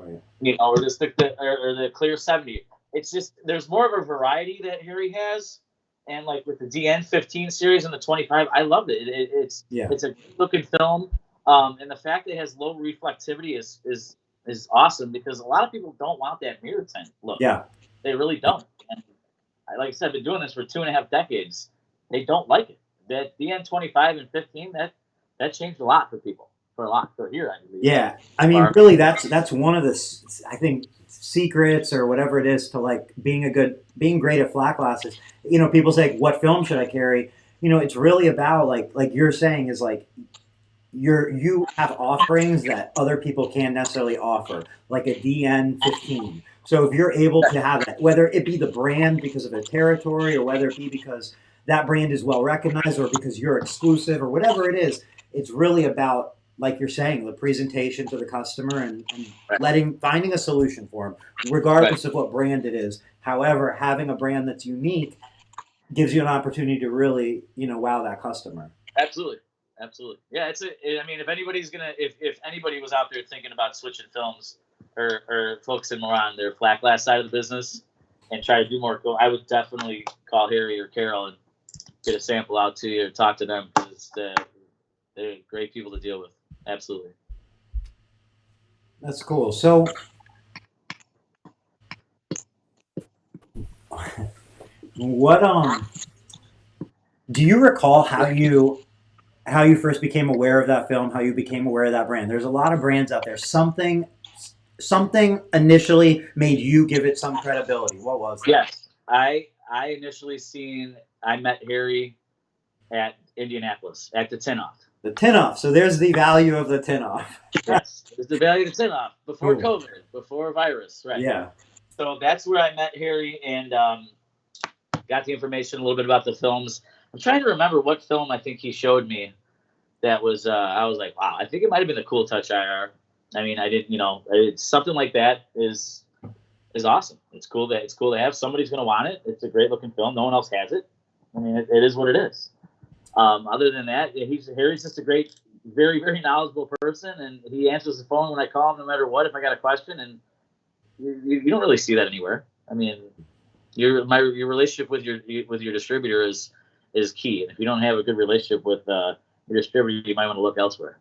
or this the clear 70. It's just there's more of a variety that Harry has, and like with the DN15 series and the 25, I loved it. It's a good looking film, and the fact that it has low reflectivity is awesome because a lot of people don't want that mirror tint look.
Yeah,
they really don't. And like I said, I've been doing this for 2.5 decades. They don't like it. That DN25 and 15 that changed a lot for people. For here, I believe.
Yeah, I mean, really, that's one of the I think secrets or whatever it is to like being great at flat glasses. People say, "What film should I carry?" It's really about like you're saying is like you have offerings that other people can't necessarily offer, like a DN15. So if you're able to have it, whether it be the brand because of a territory or whether it be because that brand is well recognized or because you're exclusive or whatever it is, it's really about, like you're saying, the presentation to the customer and finding a solution for them, regardless of what brand it is. However, having a brand that's unique gives you an opportunity to really, wow that customer.
Absolutely. Yeah, if anybody's if anybody was out there thinking about switching films or focusing more on their flat glass side of the business and try to do more, I would definitely call Harry or Carol and get a sample out to you or talk to them because they're great people to deal with. Absolutely.
That's cool. So what do you recall how you first became aware of that film, how you became aware of that brand? There's a lot of brands out there. Something initially made you give it some credibility. What was that?
Yes. I initially I met Harry at Indianapolis at the Tint Off.
The Tint Off. So there's the value of the Tint Off.
Yes. There's the value of the Tint Off before COVID, before virus. Right.
Yeah.
So that's where I met Harry and got the information a little bit about the films. I'm trying to remember what film I think he showed me that was I was like, wow, I think it might have been the Cool Touch IR. I mean, I didn't, it's something like that is awesome. It's cool to have. Somebody's going to want it. It's a great looking film. No one else has it. I mean, it is what it is. Other than that, Harry's just a great, very, very knowledgeable person, and he answers the phone when I call him, no matter what, if I got a question. And you don't really see that anywhere. I mean, your relationship with your distributor is key. And if you don't have a good relationship with your distributor, you might want to look elsewhere.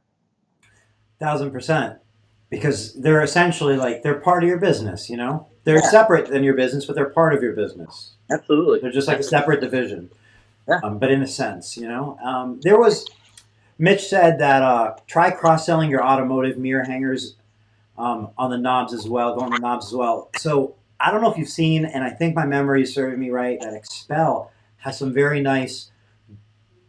1,000%, because they're essentially like they're part of your business. They're separate than your business, but they're part of your business.
Absolutely,
they're just like a separate division.
Yeah.
But in a sense, there was Mitch said that try cross-selling your automotive mirror hangers on the knobs as well, going to the knobs as well. So I don't know if you've seen, and I think my memory is serving me right, that Expel has some very nice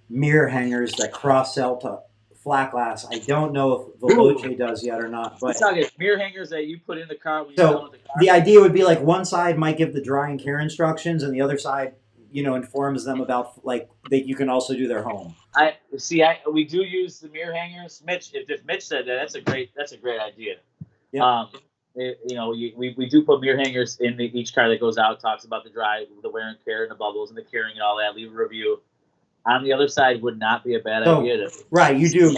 mirror hangers that cross-sell to flat glass. I don't know if Veloce does yet or not. But
mirror hangers that you put in the car when
you're
done with the car?
The idea would be like one side might give the dry and care instructions, and the other side, informs them about like you can also do their home.
We do use the mirror hangers. Mitch, if Mitch said that, that's a great idea.
Yeah.
We do put mirror hangers in each car that goes out. Talks about the dry, the wear and tear, and the bubbles, and the curing, and all that. Leave a review. On the other side would not be a bad idea.
Right, you do.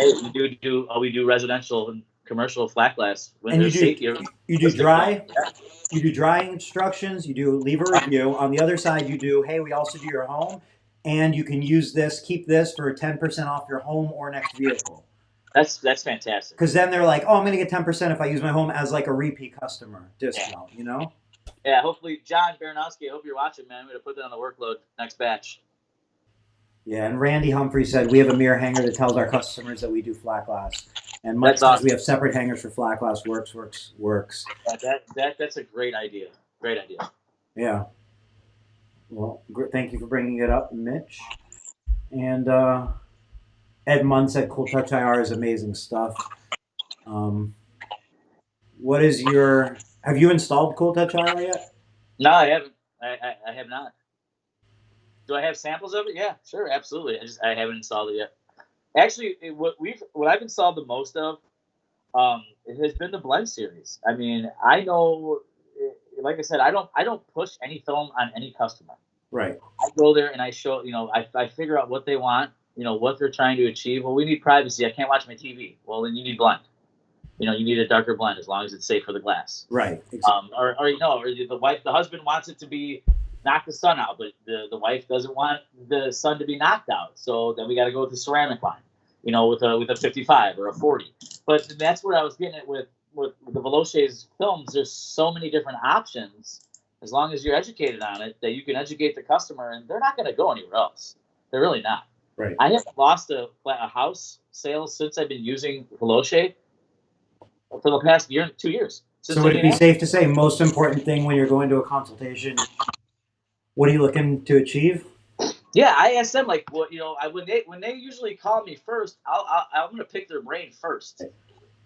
We do residential and commercial flat glass.
And you do dry. You do drying instructions. You do leave a review. On the other side, you do, hey, we also do your home, and you can use this, keep this for 10% off your home or next vehicle.
That's fantastic.
Because then they're like, oh, I'm going to get 10% if I use my home as like a repeat customer discount,
Yeah, hopefully, John Baranowski, I hope you're watching, man. I'm going to put that on the workload next batch.
Yeah, and Randy Humphrey said we have a mirror hanger that tells our customers that we do flat glass. And Mike says we have separate hangers for flat glass. Works.
Yeah, that's a great idea. Great idea.
Yeah. Well, thank you for bringing it up, Mitch. And Ed Munn said Cool Touch IR is amazing stuff. What is have you installed Cool Touch IR yet?
No, I haven't. I have not. Do I have samples of it? Yeah, sure, absolutely. I haven't installed it yet. Actually, what I've installed the most of, it has been the blend series. I mean, I know, like I said, I don't push any film on any customer.
Right.
I go there and I show, I figure out what they want, what they're trying to achieve. Well, we need privacy. I can't watch my TV. Well, then you need blend. You need a darker blend as long as it's safe for the glass.
Right. Exactly.
Or the husband wants it to be knock the sun out, but the wife doesn't want the sun to be knocked out. So then we got to go with the ceramic line, with a 55 or a 40. But that's what I was getting at with the Veloce's films. There's so many different options. As long as you're educated on it, that you can educate the customer, and they're not going to go anywhere else. They're really not.
Right.
I haven't lost a house sale since I've been using Veloce for the past 2 years.
So would it be safe to say most important thing when you're going to a consultation? What are you looking to achieve?
Yeah, I asked them when they usually call me first, I'm going to pick their brain first.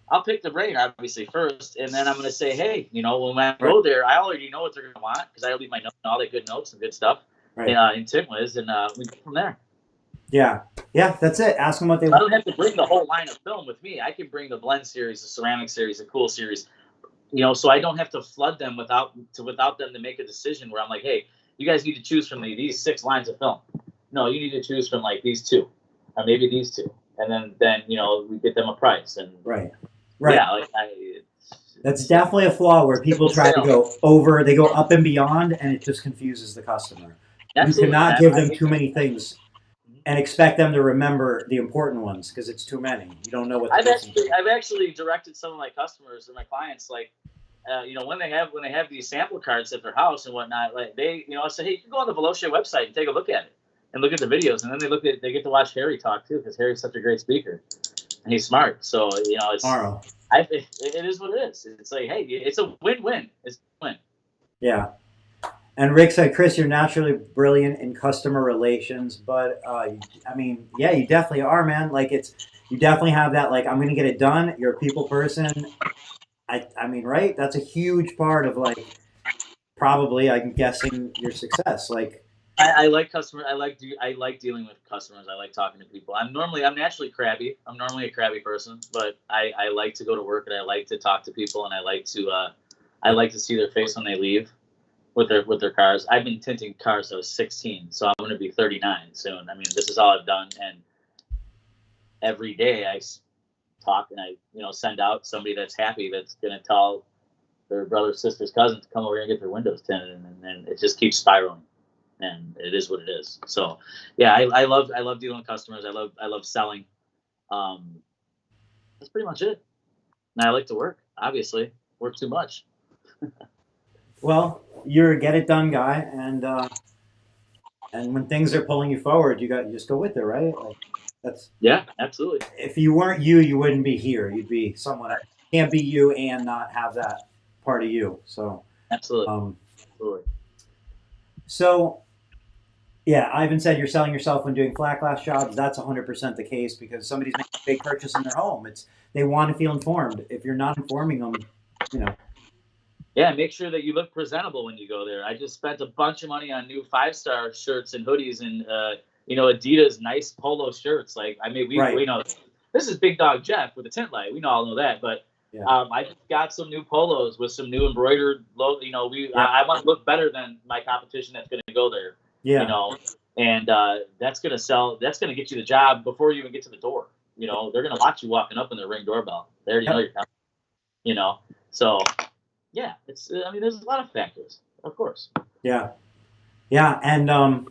I'll pick the brain obviously first, and then I'm going to say, hey, when I go there, I already know what they're going to want because I leave my notes and all that good notes and good stuff in Tint Wiz, and we go from there.
Yeah, that's it. Ask them what they want.
I don't have to bring the whole line of film with me. I can bring the blend series, the ceramic series, the cool series, so I don't have to flood them without them to make a decision where I'm like, hey, you guys need to choose from these 6 lines of film. No, you need to choose from like these 2, or maybe these 2, and then we get them a price. And
right.
Yeah,
that's definitely a flaw where people try to go over, they go up and beyond, and it just confuses the customer. Absolutely. You cannot give them too many things and expect them to remember the important ones because it's too many. You don't know what.
I've actually directed some of my customers and my clients when they have these sample cards at their house and whatnot, like I say, hey, you can go on the Veloce website and take a look at it and look at the videos, and then they get to watch Harry talk too because Harry's such a great speaker and he's smart. So it's it is what it is. It's like, hey, it's a win-win. It's a win.
Yeah. And Rick said, Kris, you're naturally brilliant in customer relations, but you definitely are, man. Like you definitely have that. Like I'm gonna get it done. You're a people person. I mean, right? That's a huge part of like probably, I'm guessing, your success. Like,
I like customer. I like dealing with customers. I like talking to people. I'm naturally crabby. I'm normally a crabby person, but I like to go to work and I like to talk to people and I like to see their face when they leave with their cars. I've been tinting cars since I was 16, so I'm going to be 39 soon. I mean, this is all I've done, and every day I talk and I send out somebody that's happy that's going to tell their brother, sister's cousin to come over here and get their windows tinted, and then it just keeps spiraling. And it is what it is. So, yeah, I love dealing with customers. I love selling. That's pretty much it. And I like to work. Obviously, work too much.
well, you're a get it done guy, and when things are pulling you forward, you just go with it, right? Like, that's
Yeah, absolutely.
if you weren't you, you wouldn't be here. You'd be someone else. You can't be you and not have that part of you. So,
Absolutely.
um,
Absolutely.
so yeah, Ivan said you're selling yourself when doing flat glass jobs. That's 100% the case because somebody's making a big purchase in their home. They want to feel informed. If you're not informing them, you know.
Yeah, make sure that you look presentable when you go there. I just spent a bunch of money on new 5-star shirts and hoodies and Adidas nice polo shirts. Like, I mean, we know this is Big Dog Jeff with the Tint Light. We all know that, but
Yeah.
I just got some new polos with some new embroidered logo. I want to look better than my competition that's going to go there.
Yeah.
And that's going to sell. That's going to get you the job before you even get to the door. They're going to watch you walking up in the Ring doorbell. They already know you're coming. So. Yeah, there's a lot of factors, of course.
Yeah, yeah, and I'm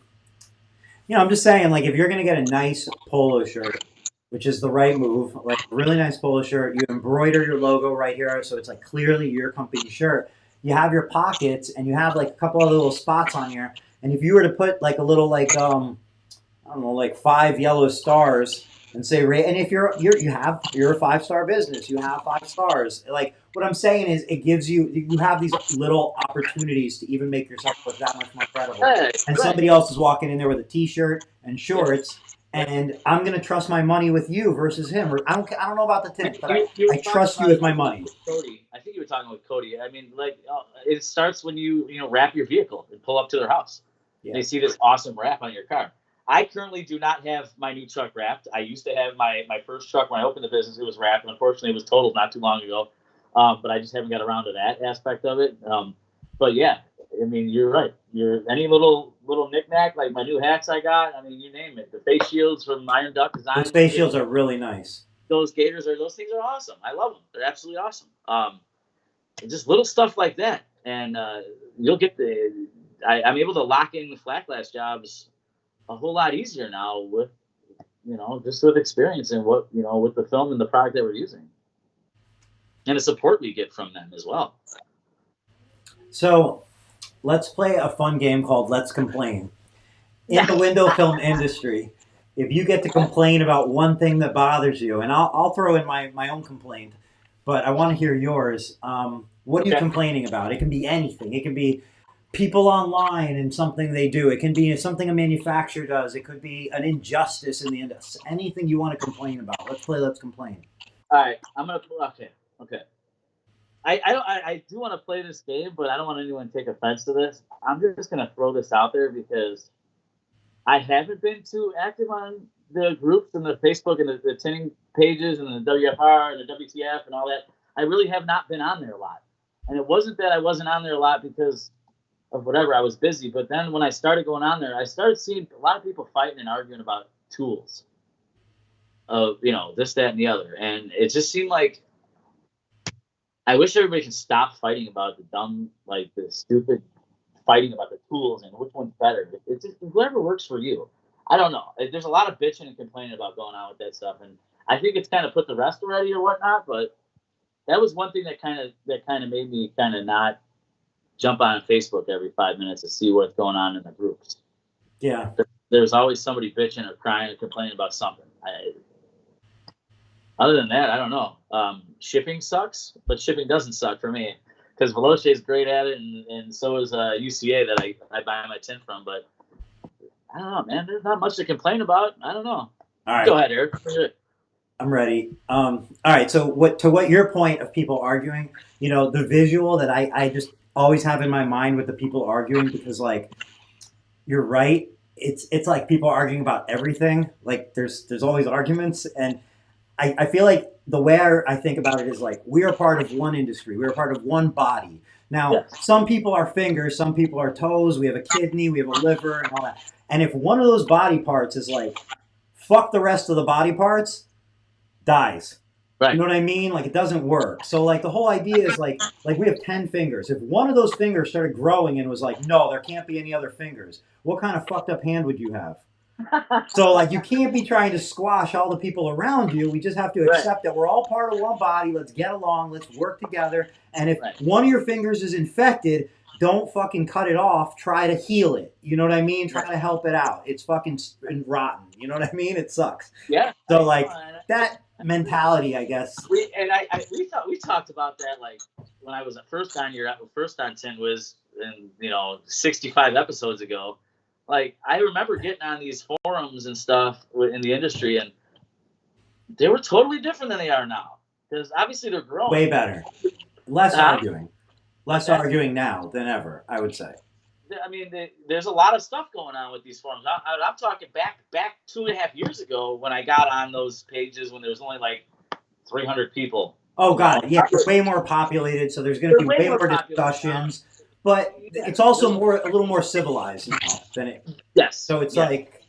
just saying, like, if you're gonna get a nice polo shirt, which is the right move, like a really nice polo shirt, you embroider your logo right here, so it's like clearly your company shirt. You have your pockets, and you have like a couple other little spots on here, and if you were to put like a little like I don't know, like 5 yellow stars and say, and if you're a 5-star business, you have 5 stars. Like, what I'm saying is, it gives you have these little opportunities to even make yourself look that much more credible. And somebody else is walking in there with a T-shirt and shorts, and I'm gonna trust my money with you versus him. Or I don't know about the tint, but I trust you with my money.
Cody, I think you were talking with Cody. I mean, like, it starts when you wrap your vehicle and pull up to their house. Yeah. They see this awesome wrap on your car. I currently do not have my new truck wrapped. I used to have my first truck when I opened the business. It was wrapped. Unfortunately, it was totaled not too long ago. But I just haven't got around to that aspect of it. But yeah, I mean, you're right. Any little knickknack, like my new hats I got. I mean, you name it. The face shields from Iron Duck Design.
Those face shields are really nice.
Those things are awesome. I love them. They're absolutely awesome. Just little stuff like that, and you'll get I'm able to lock in the flat glass jobs a whole lot easier now with just with experience and with the film and the product that we're using and the support we get from them as well.
So let's play a fun game called Let's Complain. In the window film industry, if you get to complain about one thing that bothers you, and I'll throw in my own complaint, but I want to hear yours. What are you complaining about? It can be anything. It can be people online and something they do. It can be something a manufacturer does. It could be an injustice in the industry. Anything you want to complain about. Let's play Let's Complain.
All right, I'm gonna. Okay. I do want to play this game, but I don't want anyone to take offense to this. I'm just gonna throw this out there because I haven't been too active on the groups and the Facebook and the tinting pages and the WFR and the WTF and all that. I really have not been on there a lot. And it wasn't that I wasn't on there a lot because of whatever, I was busy. But then when I started going on there, I started seeing a lot of people fighting and arguing about tools of, this, that, and the other. And it just seemed like I wish everybody could stop fighting about the dumb, like the stupid fighting about the tools and which one's better. It's just whatever works for you. I don't know. There's a lot of bitching and complaining about going on with that stuff. And I think it's kind of put the rest already or whatnot. But that was one thing that kind of made me kind of not jump on Facebook every 5 minutes to see what's going on in the groups.
Yeah.
There's always somebody bitching or crying or complaining about something. Other than that, I don't know. Shipping sucks, but shipping doesn't suck for me because Veloce is great at it, and so is UCA that I buy my tint from. But I don't know, man. There's not much to complain about. I don't know.
All right.
Go ahead, Eric.
I'm ready. All right. So to what your point of people arguing, the visual that I just always have in my mind with the people arguing, because like you're right. It's like people arguing about everything. Like there's always arguments, and I feel like the way I think about it is like we are part of one industry. We are part of one body. Now,
Yes.
some people are fingers, some people are toes. We have a kidney, we have a liver, and all that. And if one of those body parts is like, fuck the rest of the body parts, dies. You
Right.
know what I mean? Like it doesn't work. So like the whole idea is like we have 10 fingers. If one of those fingers started growing and was like, no, there can't be any other fingers, what kind of fucked up hand would you have? So like you can't be trying to squash all the people around you. We just have to
Right.
accept that we're all part of one body. Let's get along. Let's work together. And if
Right.
one of your fingers is infected, don't fucking cut it off. Try to heal it. You know what I mean? Try to help it out. It's fucking rotten. You know what I mean? It sucks.
Yeah.
So like that mentality, I guess.
We talked about that like when I was first on Tint was in 65 episodes ago. Like I remember getting on these forums and stuff in the industry, and they were totally different than they are now. Because obviously they're growing.
Way better. Less arguing. Less
That's-
arguing now than ever, I would say.
I mean, there's a lot of stuff going on with these forums. I'm talking back 2.5 years ago when I got on those pages when there was only like 300 people.
Oh god, yeah, it's way more populated, so there's going to be way more discussions, but it's also a little more civilized now than it.
Yes.
So it's like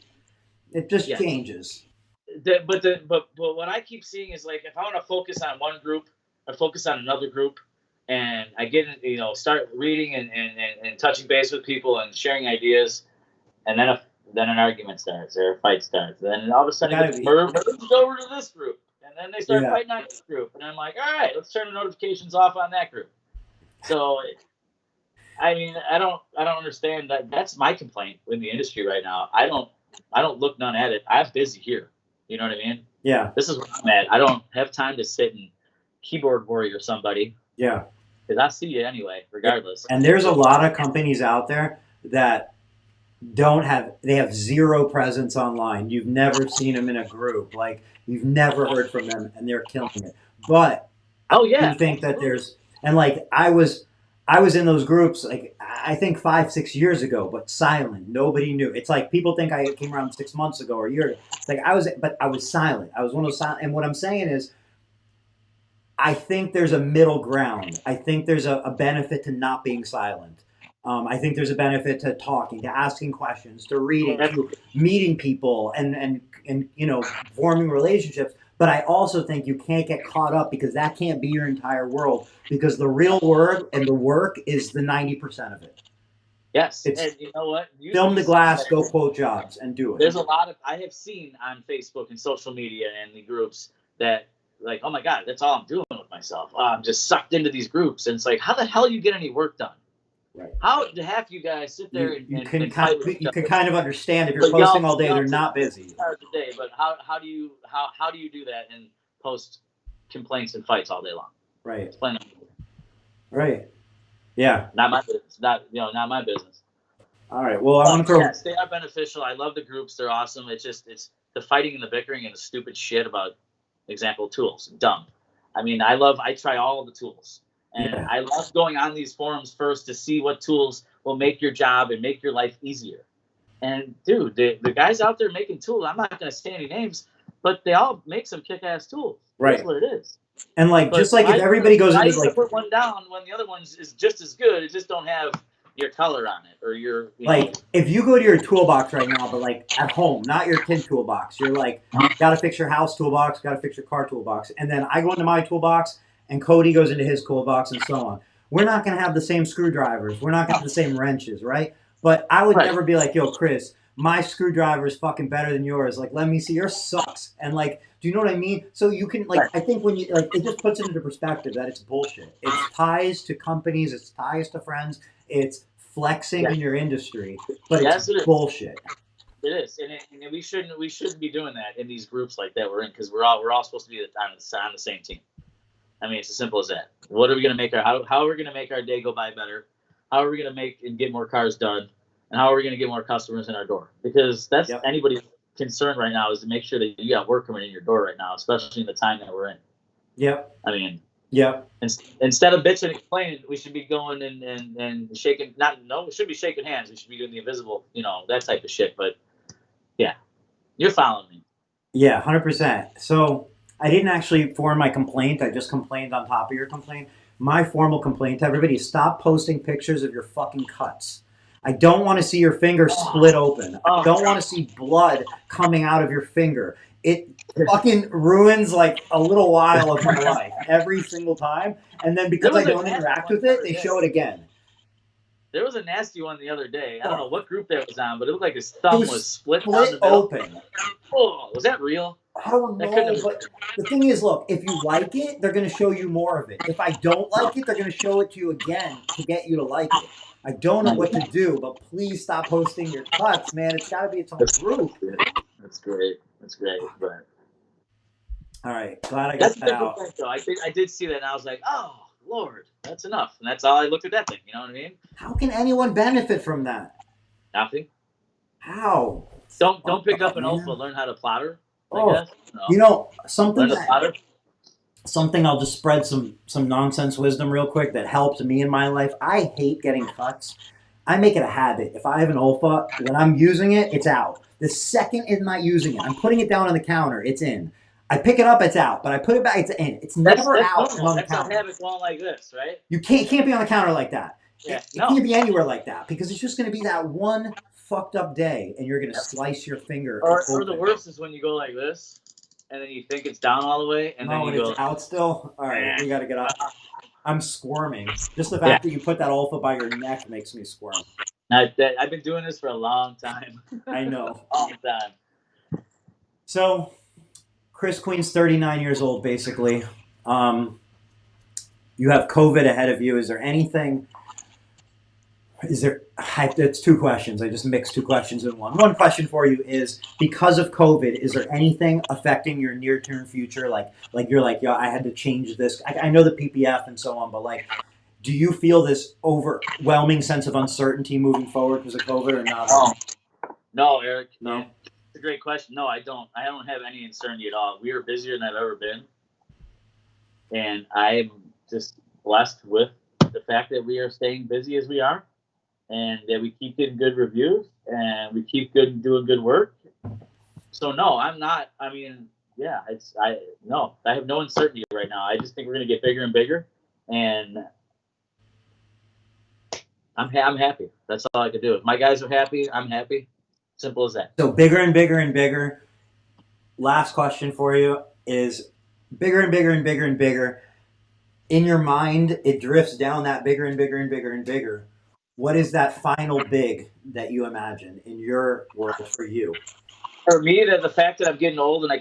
it just changes.
But what I keep seeing is like if I want to focus on one group, I focus on another group, and I get start reading and touching base with people and sharing ideas, and then an argument starts or a fight starts. Then all of a sudden it gets merged over to this group, and then they start fighting on this group, and I'm like, all right, let's turn the notifications off on that group. So, I mean, I don't understand that. That's my complaint in the industry right now. I don't look none at it. I'm busy here. You know what I mean?
Yeah.
This is where I'm at. I don't have time to sit and keyboard warrior somebody.
Yeah.
Because I see you anyway, regardless.
And there's a lot of companies out there that they have zero presence online. You've never seen them in a group. Like you've never heard from them, and they're killing it. But I think that there's, and like I was in those groups like I think 5-6 years ago, but silent. Nobody knew. It's like people think I came around 6 months ago or a year ago. It's like I was silent. I was one of those silent. And what I'm saying is, I think there's a middle ground. I think there's a benefit to not being silent. I think there's a benefit to talking, to asking questions, to reading, to meeting people, and forming relationships. But I also think you can't get caught up because that can't be your entire world. Because the real word and the work is the 90% of it.
Yes, and you know what?
Film the glass, go quote jobs, and do it.
There's a lot of I have seen on Facebook and social media and the groups that like, oh my god, that's all I'm doing with myself. I'm just sucked into these groups, and it's like, how the hell do you get any work done?
Right.
How do half you guys sit there
you can kind of understand if you're posting all day, they're not busy.
Day, but how do you do that and post complaints and fights all day long?
Right. Right. Yeah.
Not my business. Not my business.
All right. Well, I want to throw.
They are beneficial. I love the groups. They're awesome. It's the fighting and the bickering and the stupid shit about example tools. Dumb. I mean, I try all of the tools. And I love going on these forums first to see what tools will make your job and make your life easier. And dude, the guys out there making tools, I'm not going to say any names, but they all make some kick-ass tools.
Right.
That's what it is.
And like, just like if everybody goes into like,
put one down when the other one is just as good, it just don't have your color on it or your
if you go to your toolbox right now, but like at home, not your kid toolbox, you're like, got to fix your house toolbox, got to fix your car toolbox, and then I go into my toolbox. And Cody goes into his toolbox and so on. We're not going to have the same screwdrivers. We're not going to have the same wrenches, right? But I would never be like, yo, Kris, my screwdriver is fucking better than yours. Like, let me see. Yours sucks. And like, do you know what I mean? So you can like, I think when you like, it just puts it into perspective that it's bullshit. It's ties to companies. It's ties to friends. It's flexing in your industry, but it's bullshit.
It is, and we shouldn't be doing that in these groups like that we're in because we're all supposed to be on the same team. I mean, it's as simple as that. What are we going to make how are we going to make our day go by better? How are we going to make and get more cars done? And how are we going to get more customers in our door? Because that's anybody's concern right now is to make sure that you got work coming in your door right now, especially in the time that we're in.
Yep.
I mean,
Yep.
Instead of bitching and complaining, we should be going and shaking. We should be shaking hands. We should be doing the invisible, that type of shit. But yeah, you're following me.
Yeah, 100%. So I didn't actually form my complaint. I just complained on top of your complaint. My formal complaint to everybody is stop posting pictures of your fucking cuts. I don't want to see your finger split open. I don't want to see blood coming out of your finger. It fucking ruins like a little while of my life every single time. And then because I don't interact with it, they show it again.
There was a nasty one the other day. I don't know what group that was on, but it looked like his thumb was split down the middle.
Open.
Oh, was that real?
I don't know, but the thing is, look, if you like it, they're going to show you more of it. If I don't like it, they're going to show it to you again to get you to like it. I don't know what to do, but please stop posting your cuts, man. It's got to be its own group.
That's great. That's great. But
all right, glad I got that out.
I did see that, and I was like, oh, Lord, that's enough. And that's all I looked at that thing. You know what I mean?
How can anyone benefit from that?
Nothing.
How?
Don't pick up an alpha. Learn how to plotter.
Oh, no. Something I'll just spread some nonsense wisdom real quick that helped me in my life. I hate getting cuts. I make it a habit. If I have an Olfa, when I'm using it, it's out. The second I'm not using it, I'm putting it down on the counter, it's in. I pick it up, it's out. But I put it back, it's in. It's never out on the counter.
That's a habit going like this, right?
You can't be on the counter like that.
Yeah,
it can't be anywhere like that because it's just going to be that one fucked up day and you're going to slice your finger.
Or the worst is when you go like this and then you think it's down all the way and then you go
it's out still. All right, we got to get up. I'm squirming. Just the fact that you put that Olfa by your neck makes me squirm.
I've been doing this for a long time.
I know.
Long time.
So, Kris Queen's 39 years old, basically. You have COVID ahead of you. Is there anything? That's two questions. I just mixed two questions in one. One question for you is, because of COVID, is there anything affecting your near-term future? Like you're like, yeah, I had to change this. I know the PPF and so on, but like, do you feel this overwhelming sense of uncertainty moving forward because of COVID or not?
No, Eric.
No.
It's a great question. No, I don't. I don't have any uncertainty at all. We are busier than I've ever been, and I'm just blessed with the fact that we are staying busy as we are. And that we keep getting good reviews and we keep doing good work. So no, I'm not. I mean, yeah, I have no uncertainty right now. I just think we're gonna get bigger and bigger, and I'm happy. That's all I can do. If my guys are happy, I'm happy. Simple as that.
So bigger and bigger and bigger. Last question for you is bigger and bigger and bigger and bigger. In your mind, it drifts down that bigger and bigger and bigger and bigger. What is that final big that you imagine in your world for you?
For me, the fact that I'm getting old and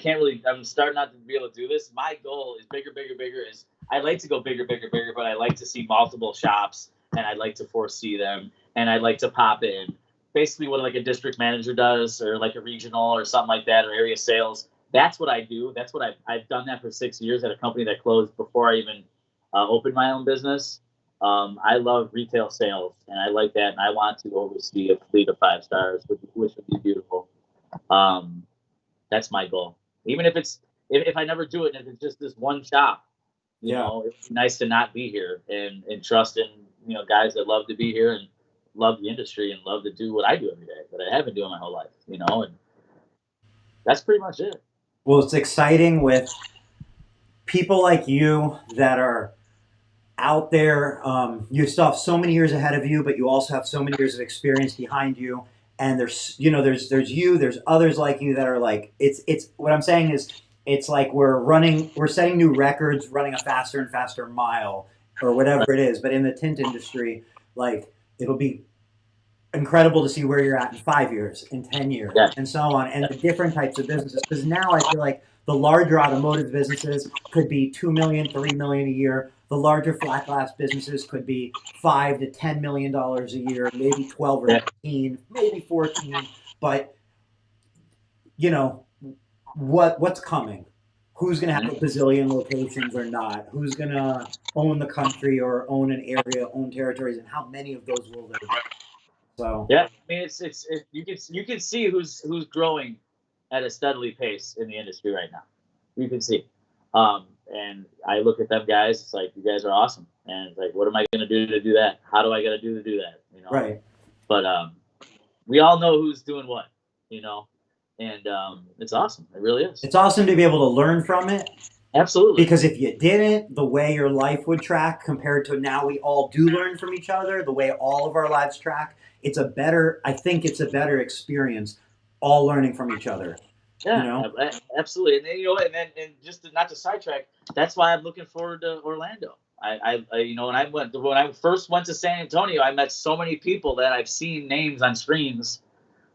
I'm starting not to be able to do this, my goal is bigger, bigger, bigger. I like to go bigger, bigger, bigger, but I like to see multiple shops and I like to foresee them and I like to pop in. Basically what like a district manager does or like a regional or something like that or area sales. That's what I do. That's what I've done that for 6 years at a company that closed before I even opened my own business. I love retail sales, and I like that, and I want to oversee a fleet of 5 stars, which would be beautiful. That's my goal. Even if I never do it, and if it's just this one shop, you know, it's nice to not be here and trust in guys that love to be here and love the industry and love to do what I do every day that I have been doing my whole life, and that's pretty much it.
Well, it's exciting with people like you that are out there. You still have so many years ahead of you, but you also have so many years of experience behind you. And there's others like you that are like, it's what I'm saying is, it's like we're setting new records, running a faster and faster mile or whatever it is. But in the tint industry, like, it'll be incredible to see where you're at in 5 years, in 10 years, and so on, and the different types of businesses. Because now I feel like the larger automotive businesses could be $2 million, $3 million a year. The larger flat glass businesses could be $5 to $10 million a year, maybe 12 or 15, maybe 14. But what's coming? Who's going to have a bazillion locations or not? Who's going to own the country or own an area, own territories, and how many of those will there be? So
yeah, I mean, it's you can see who's growing at a steadily pace in the industry right now. You can see, And I look at them guys. It's like, you guys are awesome. And it's like, what am I going to do that? How do I got to do that? You know.
Right.
But we all know who's doing what. You know. And it's awesome. It really is.
It's awesome to be able to learn from it.
Absolutely.
Because if you didn't, the way your life would track compared to now we all do learn from each other, the way all of our lives track, I think it's a better experience, all learning from each other.
Yeah,
you know?
Absolutely. And then, you know, and just not to sidetrack, that's why I'm looking forward to Orlando. I you know, when I first went to San Antonio, I met so many people that I've seen names on screens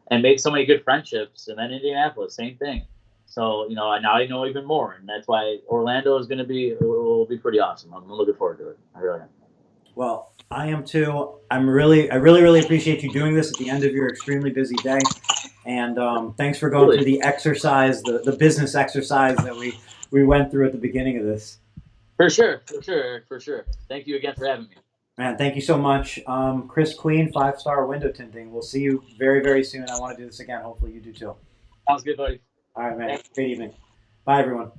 and made so many good friendships. And then Indianapolis, same thing. So, you know, now I know even more, and that's why Orlando is going to will be pretty awesome. I'm looking forward to it. I really am.
Well, I am too. I really appreciate you doing this at the end of your extremely busy day. And thanks for going through the exercise, the business exercise that we went through at the beginning of this.
For sure. Thank you again for having me.
Man, thank you so much. Kris Queen, 5-star window tinting. We'll see you very, very soon. I want to do this again. Hopefully you do too.
Sounds good, buddy.
All right, man. Good evening. Bye, everyone.